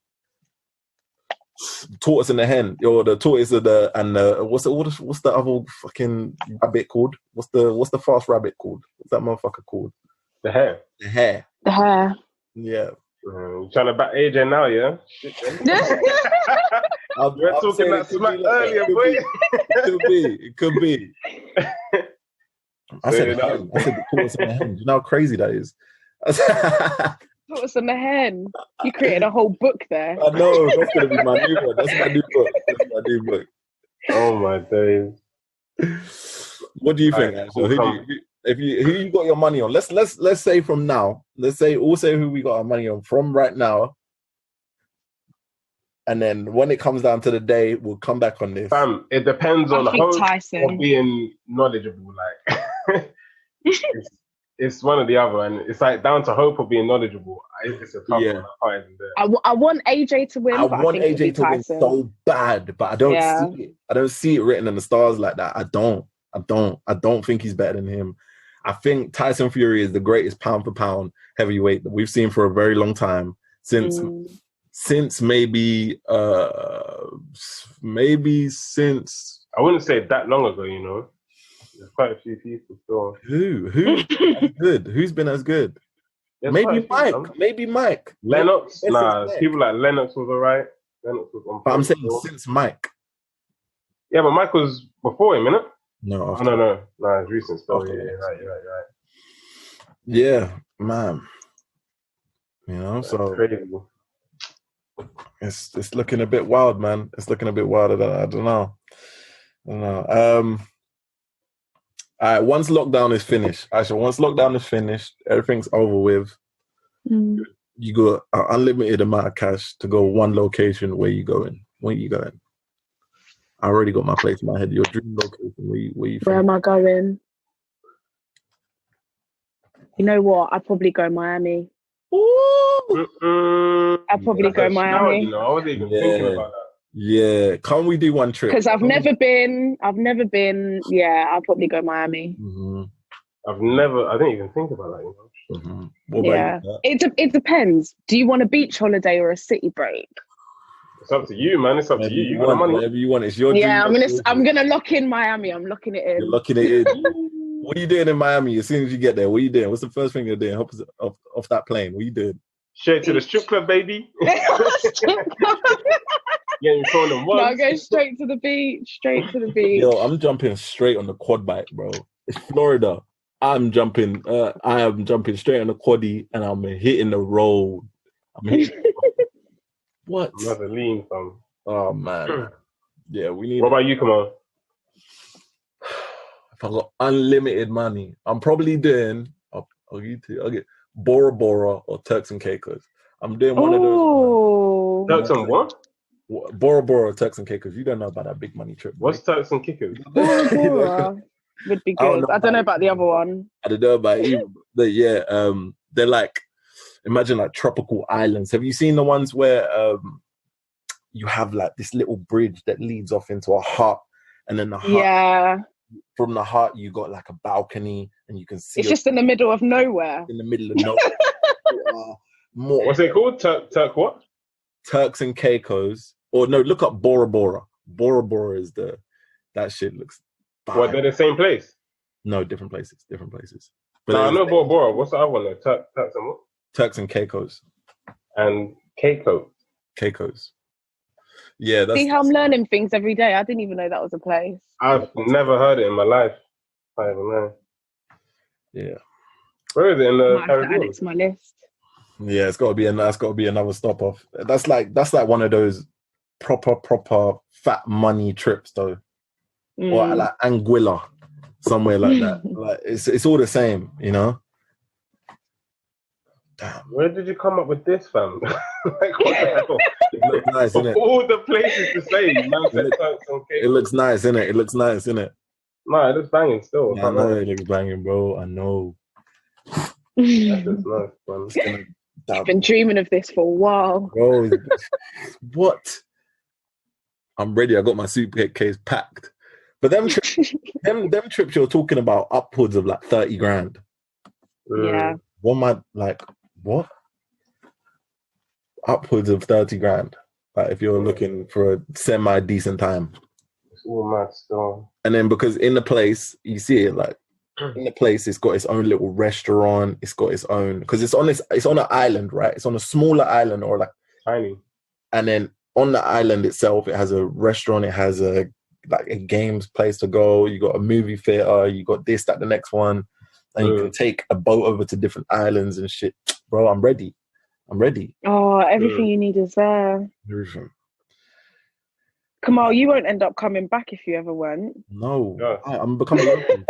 Tortoise and the hen, or the tortoise what's the other fucking rabbit called? What's the fast rabbit called? What's that motherfucker called? The hare. Yeah. You trying to back AJ now, yeah? We were talking about smack earlier, boy. It could be. I said the tortoise and the hen. Do you know how crazy that is? Tortoise and the hen. You created a whole book there. I know. That's going to be my new one. That's my new book. Oh, my days. What do you think, Angela? Who you got your money on? Let's say from now. We'll say who we got our money on from right now. And then when it comes down to the day, we'll come back on this. Fam, it depends on Tyson or being knowledgeable. Like, it's one or the other, and it's like down to hope or being knowledgeable. It's a tough one. I want AJ to win. I want AJ to win so bad, but I don't see it. I don't see it written in the stars like that. I don't think he's better than him. I think Tyson Fury is the greatest pound for pound heavyweight that we've seen for a very long time. Since maybe since I wouldn't say that long ago, you know. There's quite a few people still. Who's as good? Who's been as good? Maybe Mike. Lennox? People like Lennox was alright. Lennox was on. But I'm saying since Mike. Yeah, but Mike was before him, innit? No, it's recent stuff. You're right. Yeah, man. You know, that's so crazy. It's looking a bit wild, man. It's looking a bit wild. I don't know. All right, once lockdown is finished, everything's over with. you got an unlimited amount of cash to go one location. Where you going? Where you going? I already got my place in my head. Your dream location. Where am I going? You know what? I'd probably go Miami. I'd probably go Miami. You know, I wasn't even thinking about that. Yeah, can't we do one trip? Because I've never been. Yeah, I'll probably go Miami. Mm-hmm. I didn't even think about that. You know. Mm-hmm. What about you? It depends. Do you want a beach holiday or a city break? It's up to you, man. It's up to you. You got the money. Whatever you want. It's your dream. Yeah, I'm gonna lock in Miami. I'm locking it in. You're locking it in. What are you doing in Miami as soon as you get there? What are you doing? What's the first thing you're doing off that plane? What are you doing? Straight to the strip club, baby. Yeah, you phone them once. No, go straight to the beach. Yo, I'm jumping straight on the quad bike, bro. It's Florida. I am jumping straight on the quaddie and I'm hitting the road. What? Another lean, fam. Oh man. Yeah, we need. What about you, come on? If I got unlimited money, I'm probably doing. I'll get Bora Bora or Turks and Caicos. I'm doing one of those. Turks and what? Bora Bora or Turks and Caicos. You don't know about that big money trip. What's Turks and Caicos? Bora Bora would be good. I don't know about the other one. I don't know about you, but yeah, they're like, imagine like tropical islands. Have you seen the ones where you have like this little bridge that leads off into a hut, and then the hut, from the hut you got like a balcony and you can see it's just in the middle of nowhere. In the middle of nowhere. What's it called? Turk what? Turks and Caicos. Or no, look up Bora Bora. Bora Bora is that shit looks fine. What, they're the same place? No, different places. But no, I know Bora Bora. What's the other one though? Turks and what? Turks and Caicos. And Caicos. Yeah, see how I'm learning things every day. I didn't even know that was a place. I've never heard it in my life. I don't know. Yeah. Where is it in the Caribbean? Add it to my list. Yeah, it's got to be another stop off. That's like one of those proper fat money trips though, or like Anguilla, somewhere like that. Like it's all the same, you know. Damn. Where did you come up with this, fam? Like, what the hell? It looks nice, innit? All the places to say, man said Turks and Caicos. It looks nice, innit? It looks nice, innit? No, it looks banging still. Yeah, I know it looks banging, bro. I know. That looks nice, man. I've been dreaming of this for a while. Bro, what? I'm ready. I got my suitcase packed. But them trips you're talking about upwards of like 30 grand. Yeah. What? Upwards of 30 grand. Like if you're looking for a semi-decent time. It's all mad still. And then because in the place, you see it like, in the place, it's got its own little restaurant. It's got its own, because it's on an island, right? It's on a smaller island or like tiny. And then on the island itself, it has a restaurant. It has a games place to go. You got a movie theater. You got this, that, the next one, and you can take a boat over to different islands and shit. Bro, I'm ready. Oh, everything you need is there. Everything. Kamal, you won't end up coming back if you ever went. No, I'm becoming local.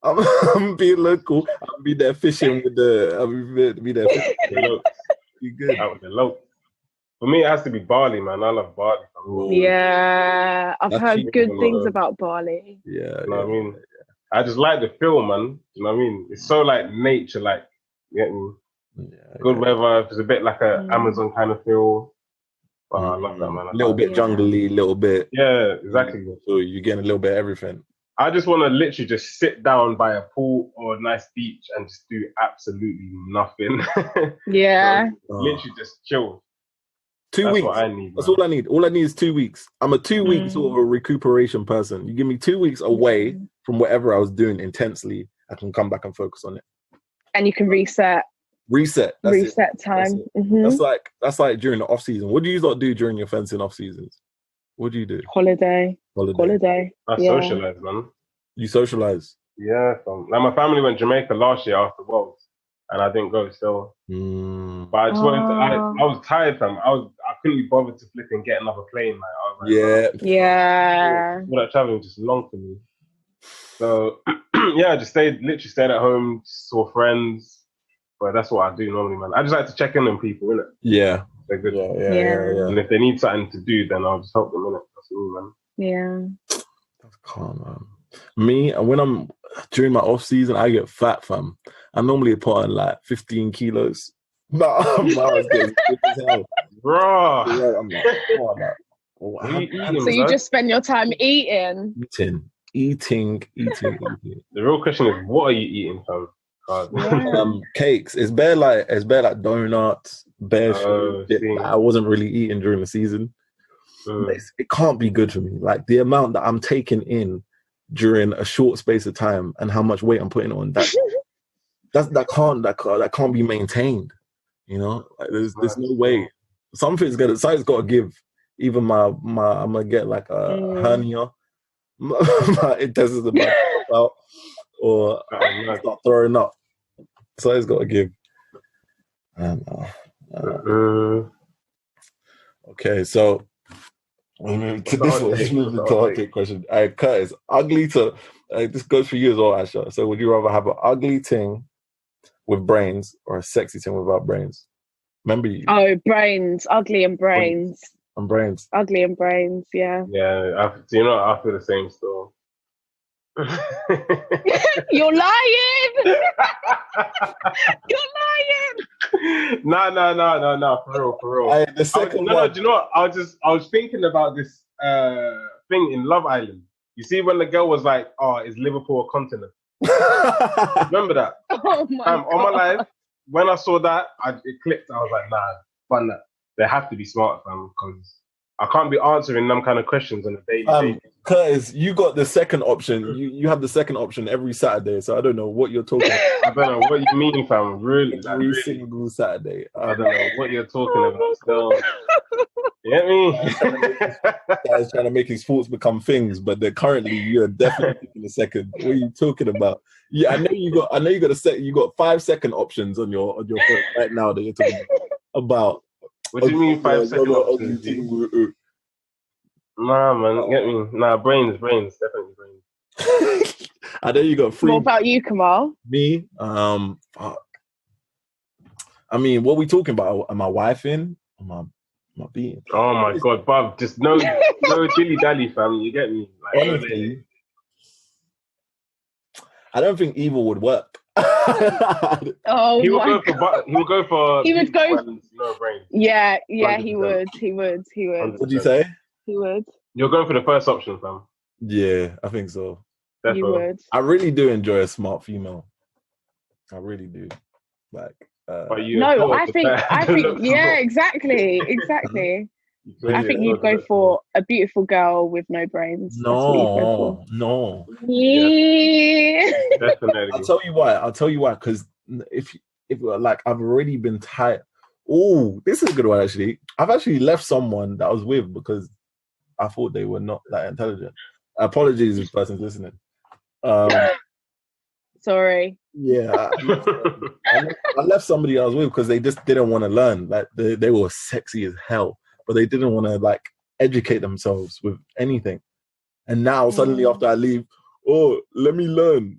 I'm being local. I'll be there fishing with the. I'll be there fishing. You good? Out with the local. For me, it has to be Bali, man. I love Bali. Yeah, I've heard good things about Bali. Yeah, you know what I mean. I just like the feel, man. You know what I mean? It's so like nature, like good weather. It's a bit like a Amazon kind of feel. I love that, man. A little bit jungly, little bit. Yeah, exactly. So you're getting a little bit of everything. I just want to literally just sit down by a pool or a nice beach and just do absolutely nothing. Yeah. Literally just chill. 2 weeks. What I need. That's all I need. All I need is 2 weeks. I'm a 2 week sort of a recuperation person. You give me 2 weeks away from whatever I was doing intensely, I can come back and focus on it. And you can reset. Reset time. That's like during the off season. What do you lot do during your fencing off seasons? What do you do? Holiday. I socialize, man. You socialize? Yeah. Like my family went to Jamaica last year after Worlds, and I didn't go still. But I just wanted to. I was tired, fam. I couldn't be bothered to flip and get another plane. Like, I was like, yeah. All that traveling was just long for me. So yeah, I just stayed at home, saw friends, But that's what I do normally, man. I just like to check in on people, innit? Yeah. They're good. Yeah. And if they need something to do, then I'll just help them, innit? That's me, man. Yeah. That's calm, man. Me, when I'm during my off season, I get fat, fam. I normally put on like 15 kilos. Nah, I was getting big as hell. Bro. Yeah, I'm like, what are you eating, so you just spend your time eating? Eating. The real question is, what are you eating, fam? Cakes. It's bare like donuts, bare food that I wasn't really eating during the season. It can't be good for me. Like the amount that I'm taking in during a short space of time and how much weight I'm putting on, that can't be maintained. You know, like there's no way. Something's got to give. Even my I'm gonna get like a hernia. My intestines about to pop out, or start throwing up. So it's got to give. Okay, so let's move to our question. Curtis, ugly to this goes for you as well, Asha. So would you rather have an ugly thing with brains or a sexy thing without brains? Remember you? Oh, brains, ugly and brains. And brains. Ugly and brains, yeah. Yeah, I feel the same still. You're lying! You're lying! No, for real. The second one. Do you know what? I was thinking about this thing in Love Island. You see when the girl was like, "Oh, is Liverpool a continent?" Remember that? Oh my God. On my life, when I saw that, it clicked. I was like, nah, fun that. They have to be smart, fam, because I can't be answering them kind of questions on a daily basis. Curtis, you got the second option. You have the second option every Saturday, so I don't know what you're talking about. I don't know what you mean, fam. Really? Every single Saturday. I don't know what you're talking about. Still. You get me? Guys trying to make his thoughts become things, but you're definitely in the second. What are you talking about? Yeah, I know you got you got 5 second options on your phone right now that you're talking about. What do you mean 5 second options? Nah, man, get me. Nah, brains, definitely brains. I know you got 3. What about you, Kamal? Me? Fuck. I mean, what are we talking about? Am I wifing? Am I being? Oh my God, bruv, just no dilly dally, fam. You get me? Like, honestly, I don't think evil would work. Oh, he would go for. He would go. No brain. Yeah, he would. What do you say? He would. You're going for the first option, fam. Yeah, I think so. You would. I really do enjoy a smart female. I really do. Like. I think. Yeah, exactly. I think you'd go for a beautiful girl with no brains. No. Yeah. Definitely. I'll tell you why. Because if like I've already been tired. Oh, this is a good one actually. I've actually left someone that I was with because I thought they were not that intelligent. Apologies if the person's listening. Sorry. Yeah, I left somebody I was with because they just didn't want to learn. Like they were sexy as hell, but they didn't want to like educate themselves with anything. And now suddenly after I leave, let me learn.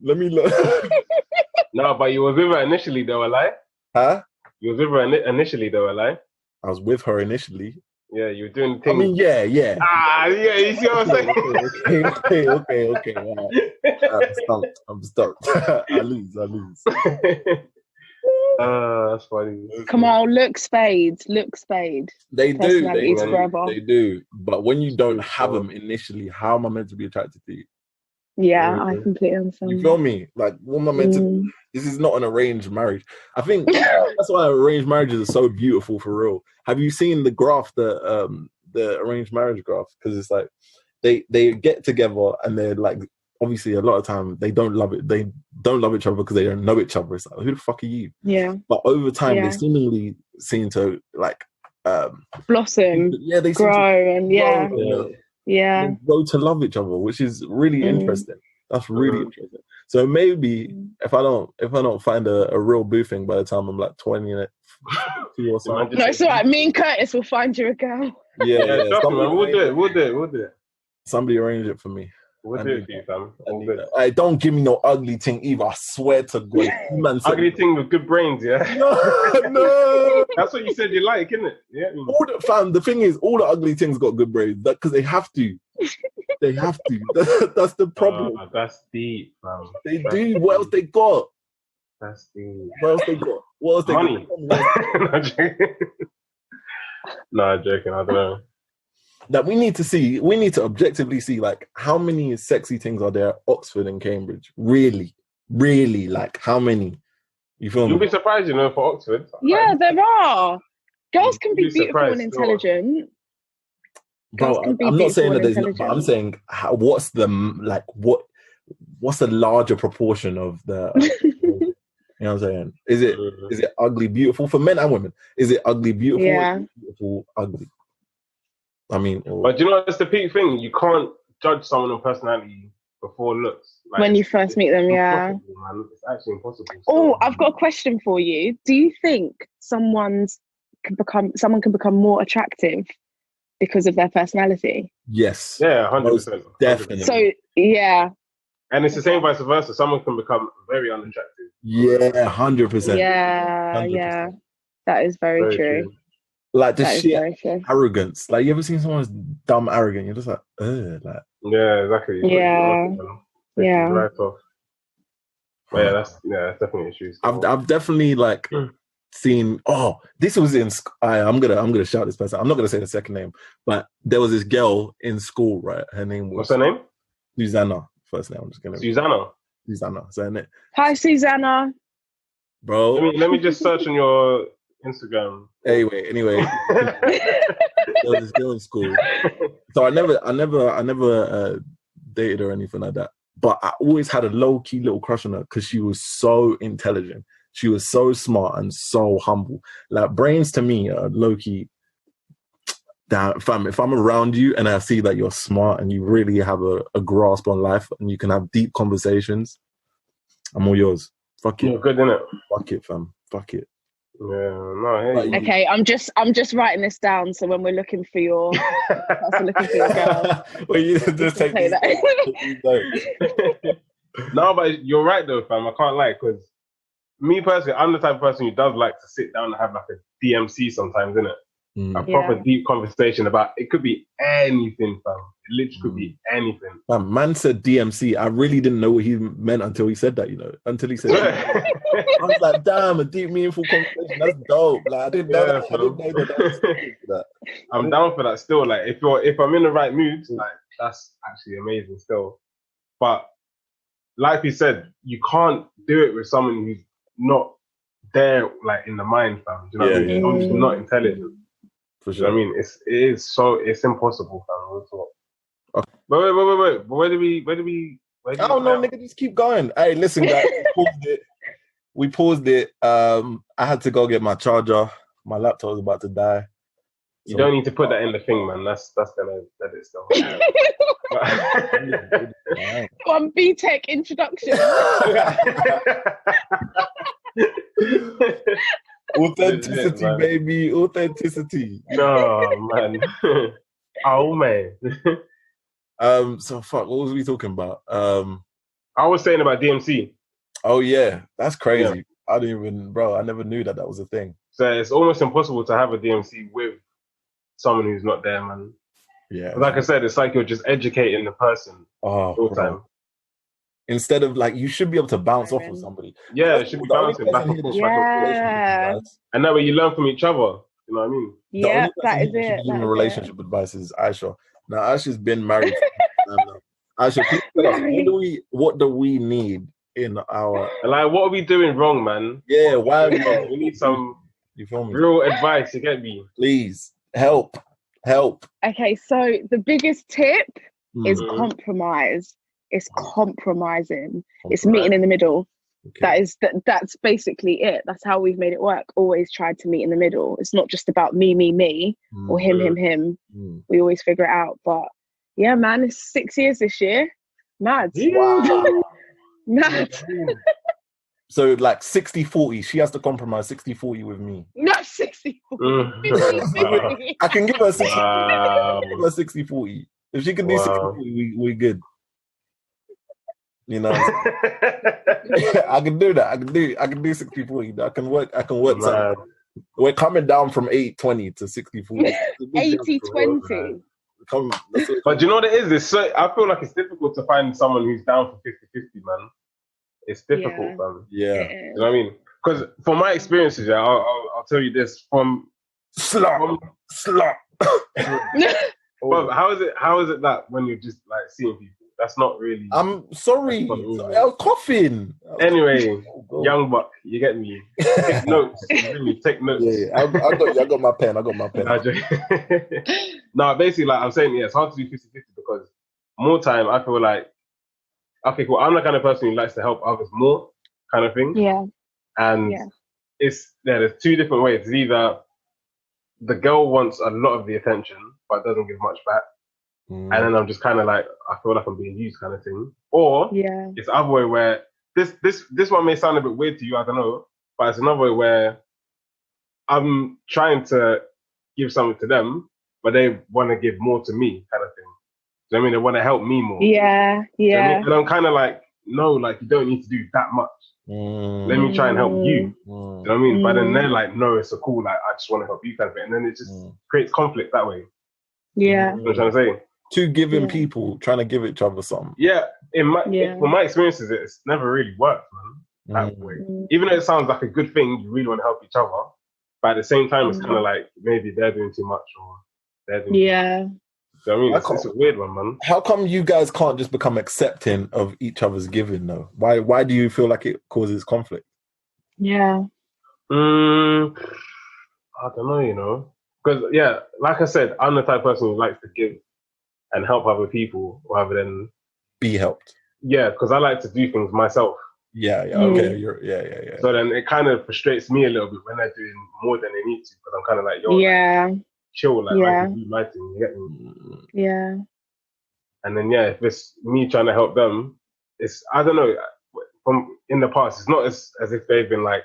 No, but you were with her initially, though, a lie? Huh? You were with her initially, though, a lie? I was with her initially. Yeah, you were doing things. I mean, yeah. Yeah, you see what I'm saying? Okay. Wow. I'm stumped. I lose. That's funny. Come on, looks fade. They do. But when you don't have them initially, how am I meant to be attracted to you? Yeah, I completely understand. You feel me? Like, what am I meant to do? This is not an arranged marriage. I think that's why arranged marriages are so beautiful for real. Have you seen the graph, the arranged marriage graph? Because it's like they get together and they're like, obviously a lot of time they don't love it. They don't love each other because they don't know each other. It's like, who the fuck are you? Yeah. But over time they seemingly seem to like blossom. Yeah, they grow and they grow to love each other, which is really interesting. That's really interesting. So maybe if I don't find a real boo thing by the time I'm like 20 or something. No, it's alright. Me and Curtis will find you a girl. Yeah. We'll do it. Somebody arrange it for me. We'll do it for you, fam. All good. Hey, don't give me no ugly thing either. I swear to God. Man said, ugly thing with good brains, yeah? No. That's what you said you like, isn't it? Yeah. The thing is, all the ugly things got good brains. Because they have to. They have to. That's the problem. That's deep, fam. They do. What else they got? That's deep. What else they got? What else they Money. got? No, I'm joking. I don't know. That we need to objectively see, like, how many sexy things are there at Oxford and Cambridge? Really, like, how many? You feel me? You'll be surprised, for Oxford. Yeah, there are. Girls can be beautiful and intelligent. Bro, I'm not saying that there's not, but I'm saying what's the larger proportion of the you know what I'm saying? Is it ugly beautiful for men and women? Is it ugly beautiful? Yeah. Beautiful ugly. I mean, but do you know that's the peak thing? You can't judge someone on personality before looks. Like, when you first meet them, yeah. Man. It's actually impossible. Oh, I've got a question for you. Do you think someone can become more attractive because of their personality? Yes. Yeah, 100%. Definitely. So, yeah. And it's the same vice versa. Someone can become very unattractive. Yeah, 100%. Yeah, 100%. Yeah. That is very true. Like the sheer arrogance. Like, you ever seen someone who's dumb arrogant? You're just like, ugh. Like, yeah, exactly. Yeah. Yeah. Right off. But yeah, that's definitely issues. I've definitely like seen. Oh, this was in. I'm gonna shout this person. I'm not gonna say the second name, but there was this girl in school, right? Her name was. What's her name? Susanna. First name. I'm just gonna. Susanna. Saying it. Hi, Susanna. Bro. Let me just search on your Instagram. Anyway. There was this girl in school. So I never dated her or anything like that. But I always had a low-key little crush on her because she was so intelligent. She was so smart and so humble. Like, brains to me are low-key. Damn, fam, if I'm around you and I see that you're smart and you really have a grasp on life and you can have deep conversations, I'm all yours. Fuck it. You're good, innit? Fuck it, fam. Fuck it. Yeah, no, hey. Okay, I'm just writing this down so when we're looking for your girl. Well, you just take that. No, but you're right though, fam. I can't lie, because me personally, I'm the type of person who does like to sit down and have like a DMC sometimes, innit? A proper deep conversation about, it could be anything, fam. It literally could be anything. Man said DMC. I really didn't know what he meant until he said that, until he said that. I was like, damn, a deep, meaningful conversation. That's dope. Like, I didn't know that. I didn't know that. I'm down for that still. Like, if I'm in the right mood, like, that's actually amazing still. But like you said, you can't do it with someone who's not there, like, in the mind, fam. Do you know what I mean? Someone who's not intelligent. For sure. I mean, it's impossible, fam. We'll talk. Okay. Wait. But where do we? I don't know, nigga. Just keep going. Hey, listen, guys. We paused it. I had to go get my charger. My laptop was about to die. You don't need to put that in the thing, man. That's gonna let it still. One BTEC introduction. Authenticity, baby. Authenticity. No, man. Oh, man. So fuck, what was we talking about? I was saying about DMC. Oh yeah, that's crazy. Yeah. I never knew that was a thing. So it's almost impossible to have a DMC with someone who's not there, man. Yeah. Like I said, it's like you're just educating the person all the time. Instead of, like, you should be able to bounce off of somebody. Yeah, it should be bouncing back and forth. Yeah. And that way you learn from each other. You know what I mean? Yeah, that is it. Giving relationship advice is Ayesha. Now, Aisha's been married. Aisha, please tell us, what do we need in our... Like, what are we doing wrong, man? Yeah, why are we need some real advice, you get me? Please, help. Okay, so the biggest tip is compromise. It's compromising. It's meeting in the middle. Okay. That's basically it. That's how we've made it work. Always tried to meet in the middle. It's not just about me, or him. We always figure it out. But yeah, man, it's 6 years this year. Mad. Wow. Mad. So, like, 60-40. She has to compromise 60-40 with me. Not 60-40. I can give her 60. Wow. 60-40. If she can do 60-40, we good. You know, I can do that. I can do 60-40. I can work something. We're coming down from 80-20 to 60-40. 80-20. But do you know what it is? It's so, I feel like it's difficult to find someone who's down for 50-50, man. It's difficult, man. Yeah. You know what I mean? Because from my experiences, I'll tell you this from slap. Well, how is it that when you're just like seeing people, that's not really. I'm sorry, I was coughing. Anyway, young buck, you get me. Take notes. Really, take notes. Yeah, I got my pen. No, basically, like I'm saying, it's hard to do 50-50 because more time, I feel like, okay, cool. I'm the kind of person who likes to help others more, kind of thing. Yeah. And there's two different ways. It's either the girl wants a lot of the attention, but doesn't give much back. And then I'm just kind of like, I feel like I'm being used kind of thing. Or it's the other way where, this one may sound a bit weird to you, I don't know, but it's another way where I'm trying to give something to them, but they want to give more to me kind of thing. Do you know what I mean? They want to help me more. Yeah. You know what I mean? And I'm kind of like, no, like you don't need to do that much. Let me try and help you. You know what I mean? But then they're like, no, it's a cool, like, I just want to help you kind of thing. And then it just creates conflict that way. Yeah. You know what I'm trying to say? Two giving people trying to give each other something. Yeah. From my experiences, it's never really worked, man, that way. Even though it sounds like a good thing, you really want to help each other. But at the same time, it's kind of like, maybe they're doing too much or they're doing too much. So, I mean, it's a weird one, man. How come you guys can't just become accepting of each other's giving, though? Why do you feel like it causes conflict? Yeah. I don't know, you know. Because, like I said, I'm the type of person who likes to give and help other people rather than... be helped. Yeah, because I like to do things myself. Yeah, okay. Yeah. So then it kind of frustrates me a little bit when they're doing more than they need to, because I'm kind of like, yo, like, chill, like, I can do my thing, you get me? Yeah. And then, if it's me trying to help them, it's, I don't know, from in the past, it's not as if they've been like,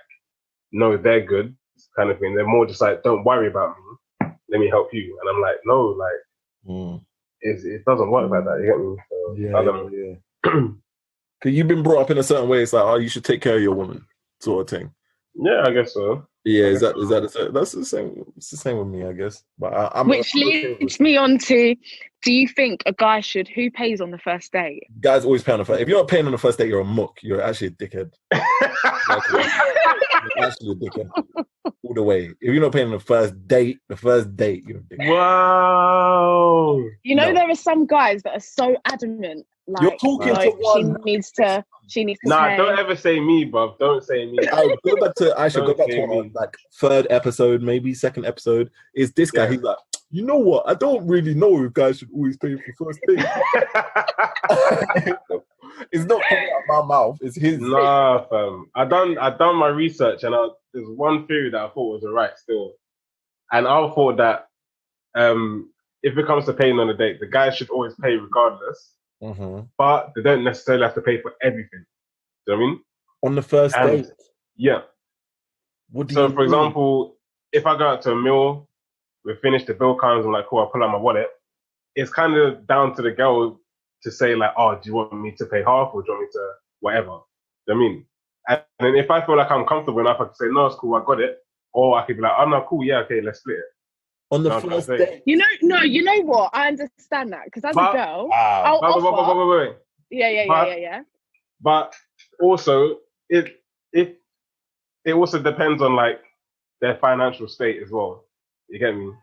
no, they're good, kind of thing. They're more just like, don't worry about me, let me help you. And I'm like, no, like, it doesn't work like that, you get me? So, I don't know. Because you've been brought up in a certain way, it's like, oh, you should take care of your woman, sort of thing. Yeah, I guess so. Yeah, that's the same. It's the same with me, I guess. But which leads me on to: do you think a guy should? Who pays on the first date? Guys always pay on the first. If you're not paying on the first date, you're a muck. You're actually a dickhead. You're actually a dickhead all the way. If you're not paying on the first date, you're a dickhead. Wow. You know, there are some guys that are so adamant. Like, you're talking to one. She needs to. Nah, don't ever say me, bruv. Don't say me. Go back to our, like, third episode, maybe second episode. Is this guy? He's like, you know what? I don't really know if guys should always pay for first date. It's not coming out of my mouth. It's his. Nah, fam. I done my research, and there's one theory that I thought was right still, and I thought that if it comes to paying on a date, the guy should always pay regardless. But they don't necessarily have to pay for everything. Do you know what I mean? On the first date? Yeah. So, for example, if I go out to a meal, we finish, the bill comes, I'm like, cool, I pull out my wallet. It's kind of down to the girl to say, like, oh, do you want me to pay half or do you want me to whatever? Do you know what I mean? And then if I feel like I'm comfortable enough, I can say, no, it's cool, I got it. Or I could be like, oh, no, cool, yeah, okay, let's split it. On the first date. You know what? I understand that because as a girl, I'll offer. Wait. Yeah. But also, it also depends on like their financial state as well. You get me?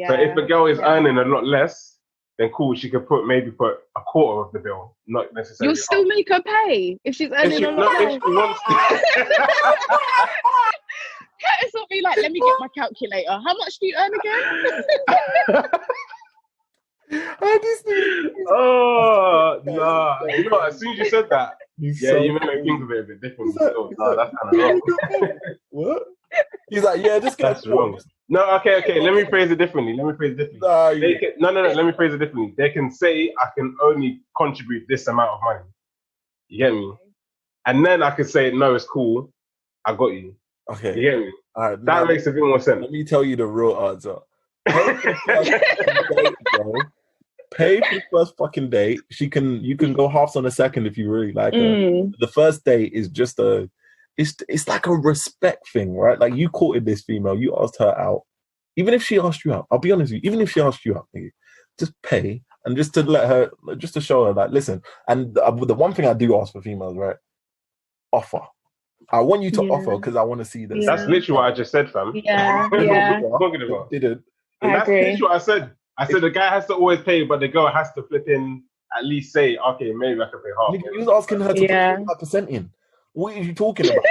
So if the girl is earning a lot less, then cool, she could put a quarter of the bill, not necessarily. You'll still make her pay if she's earning a lot. If she wants to. It's not me like, let me get my calculator. How much do you earn again? Oh, nah. You know, as soon as you said that, you made me think of it a bit differently. That's kind of wrong. What? He's like, yeah, this guy's wrong. No, okay. Let me phrase it differently. No, let me phrase it differently. They can say, I can only contribute this amount of money. You get me? And then I could say, no, it's cool. I got you. Okay. You get me? All right, that makes a bit more sense. Let me tell you the real answer. Pay for the first fucking date. You can go halves on a second if you really like her. The first date is just it's like a respect thing, right? Like you courted this female, you asked her out. Even if she asked you out, I'll be honest with you, even if she asked you out, just pay and just to show her like, listen. And the one thing I do ask for females, right? Offer. I want you to offer because I want to see this. That's literally what I just said, fam. Yeah. What are you talking about? Didn't. That's literally what I said. I said the guy has to always pay, but the girl has to flip in, at least say, okay, maybe I can pay half. You was asking her to put 5% in. What are you talking about?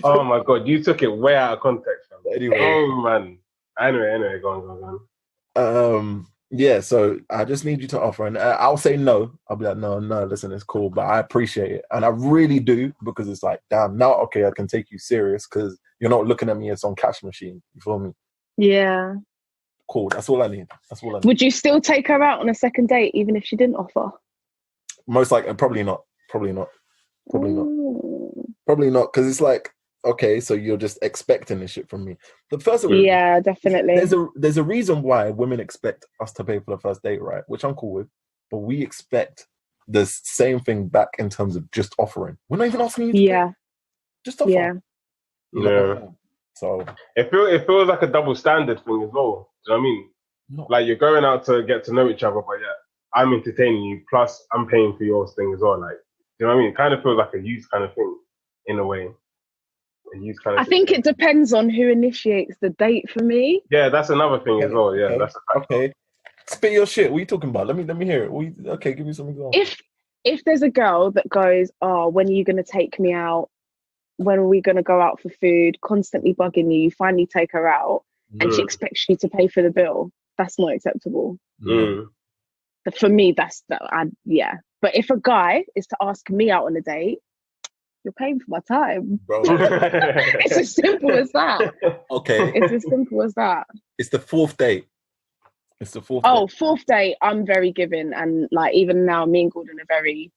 Oh my god, you took it way out of context, fam. Anyway. Oh man. Anyway, go on. Yeah, so I just need you to offer, and I'll say no. I'll be like, no, listen, it's cool, but I appreciate it, and I really do, because it's like, damn, now okay, I can take you serious because you're not looking at me as some cash machine. You feel me? Yeah. Cool. That's all I need. Would you still take her out on a second date even if she didn't offer? Most likely, probably not. Probably not, because it's like, okay, so you're just expecting this shit from me. The first of all, yeah, definitely. There's a reason why women expect us to pay for the first date, right? Which I'm cool with, but we expect the same thing back in terms of just offering. We're not even asking you to pay. Just offer. Yeah. So it feels like a double standard thing as well. Do you know what I mean? Like you're going out to get to know each other, but I'm entertaining you, plus I'm paying for your thing as well. Like, do you know what I mean? It kind of feels like a use kind of thing in a way. I think it depends on who initiates the date for me. Yeah, that's another thing as well. Yeah, that's a fact. Okay. Spit your shit. What are you talking about? Let me hear it. Okay, give me some examples. If there's a girl that goes, oh, when are you going to take me out? When are we going to go out for food? Constantly bugging you. You finally take her out and she expects you to pay for the bill. That's not acceptable. For me, yeah. But if a guy is to ask me out on a date, you're paying for my time. Bro. It's as simple as that. Okay. It's as simple as that. It's the fourth date. Fourth date, I'm very giving. And like, even now, me and Gordon are very,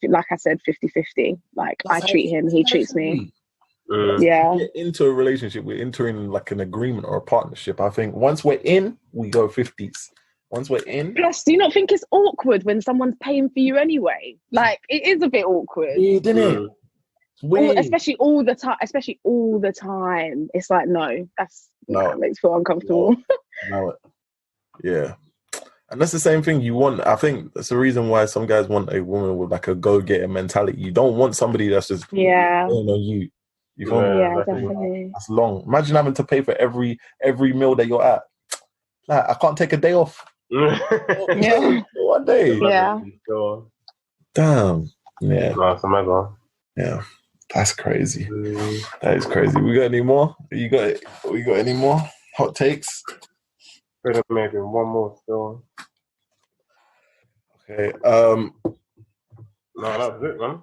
like I said, 50-50. Like, I treat him, he treats me. Yeah. Get into a relationship, we're entering like an agreement or a partnership. I think once we're in, we go 50s. Once we're in. Plus, do you not think it's awkward when someone's paying for you anay? Like, it is a bit awkward. Yeah, didn't it? Especially all the time. It's like, no, that makes me feel uncomfortable. No. Yeah. And that's the same thing you want. I think that's the reason why some guys want a woman with like a go-getter mentality. You don't want somebody that's just on you. You feel me? Yeah, definitely. That's long. Imagine having to pay for every meal that you're at. Like, I can't take a day off. One day. Yeah. Damn. Yeah. Yeah. That's crazy. That is crazy. We got any more? We got any more hot takes? Maybe one more still. Okay. No, that's it, man.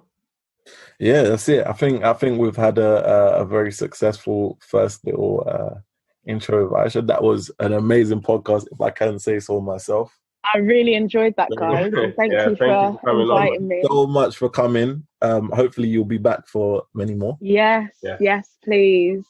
Yeah, that's it. I think we've had a very successful first little intro of Ayesha. That was an amazing podcast, if I can say so myself. I really enjoyed that, guys. And thank you for inviting me. So much for coming. Hopefully you'll be back for many more. Yes, please.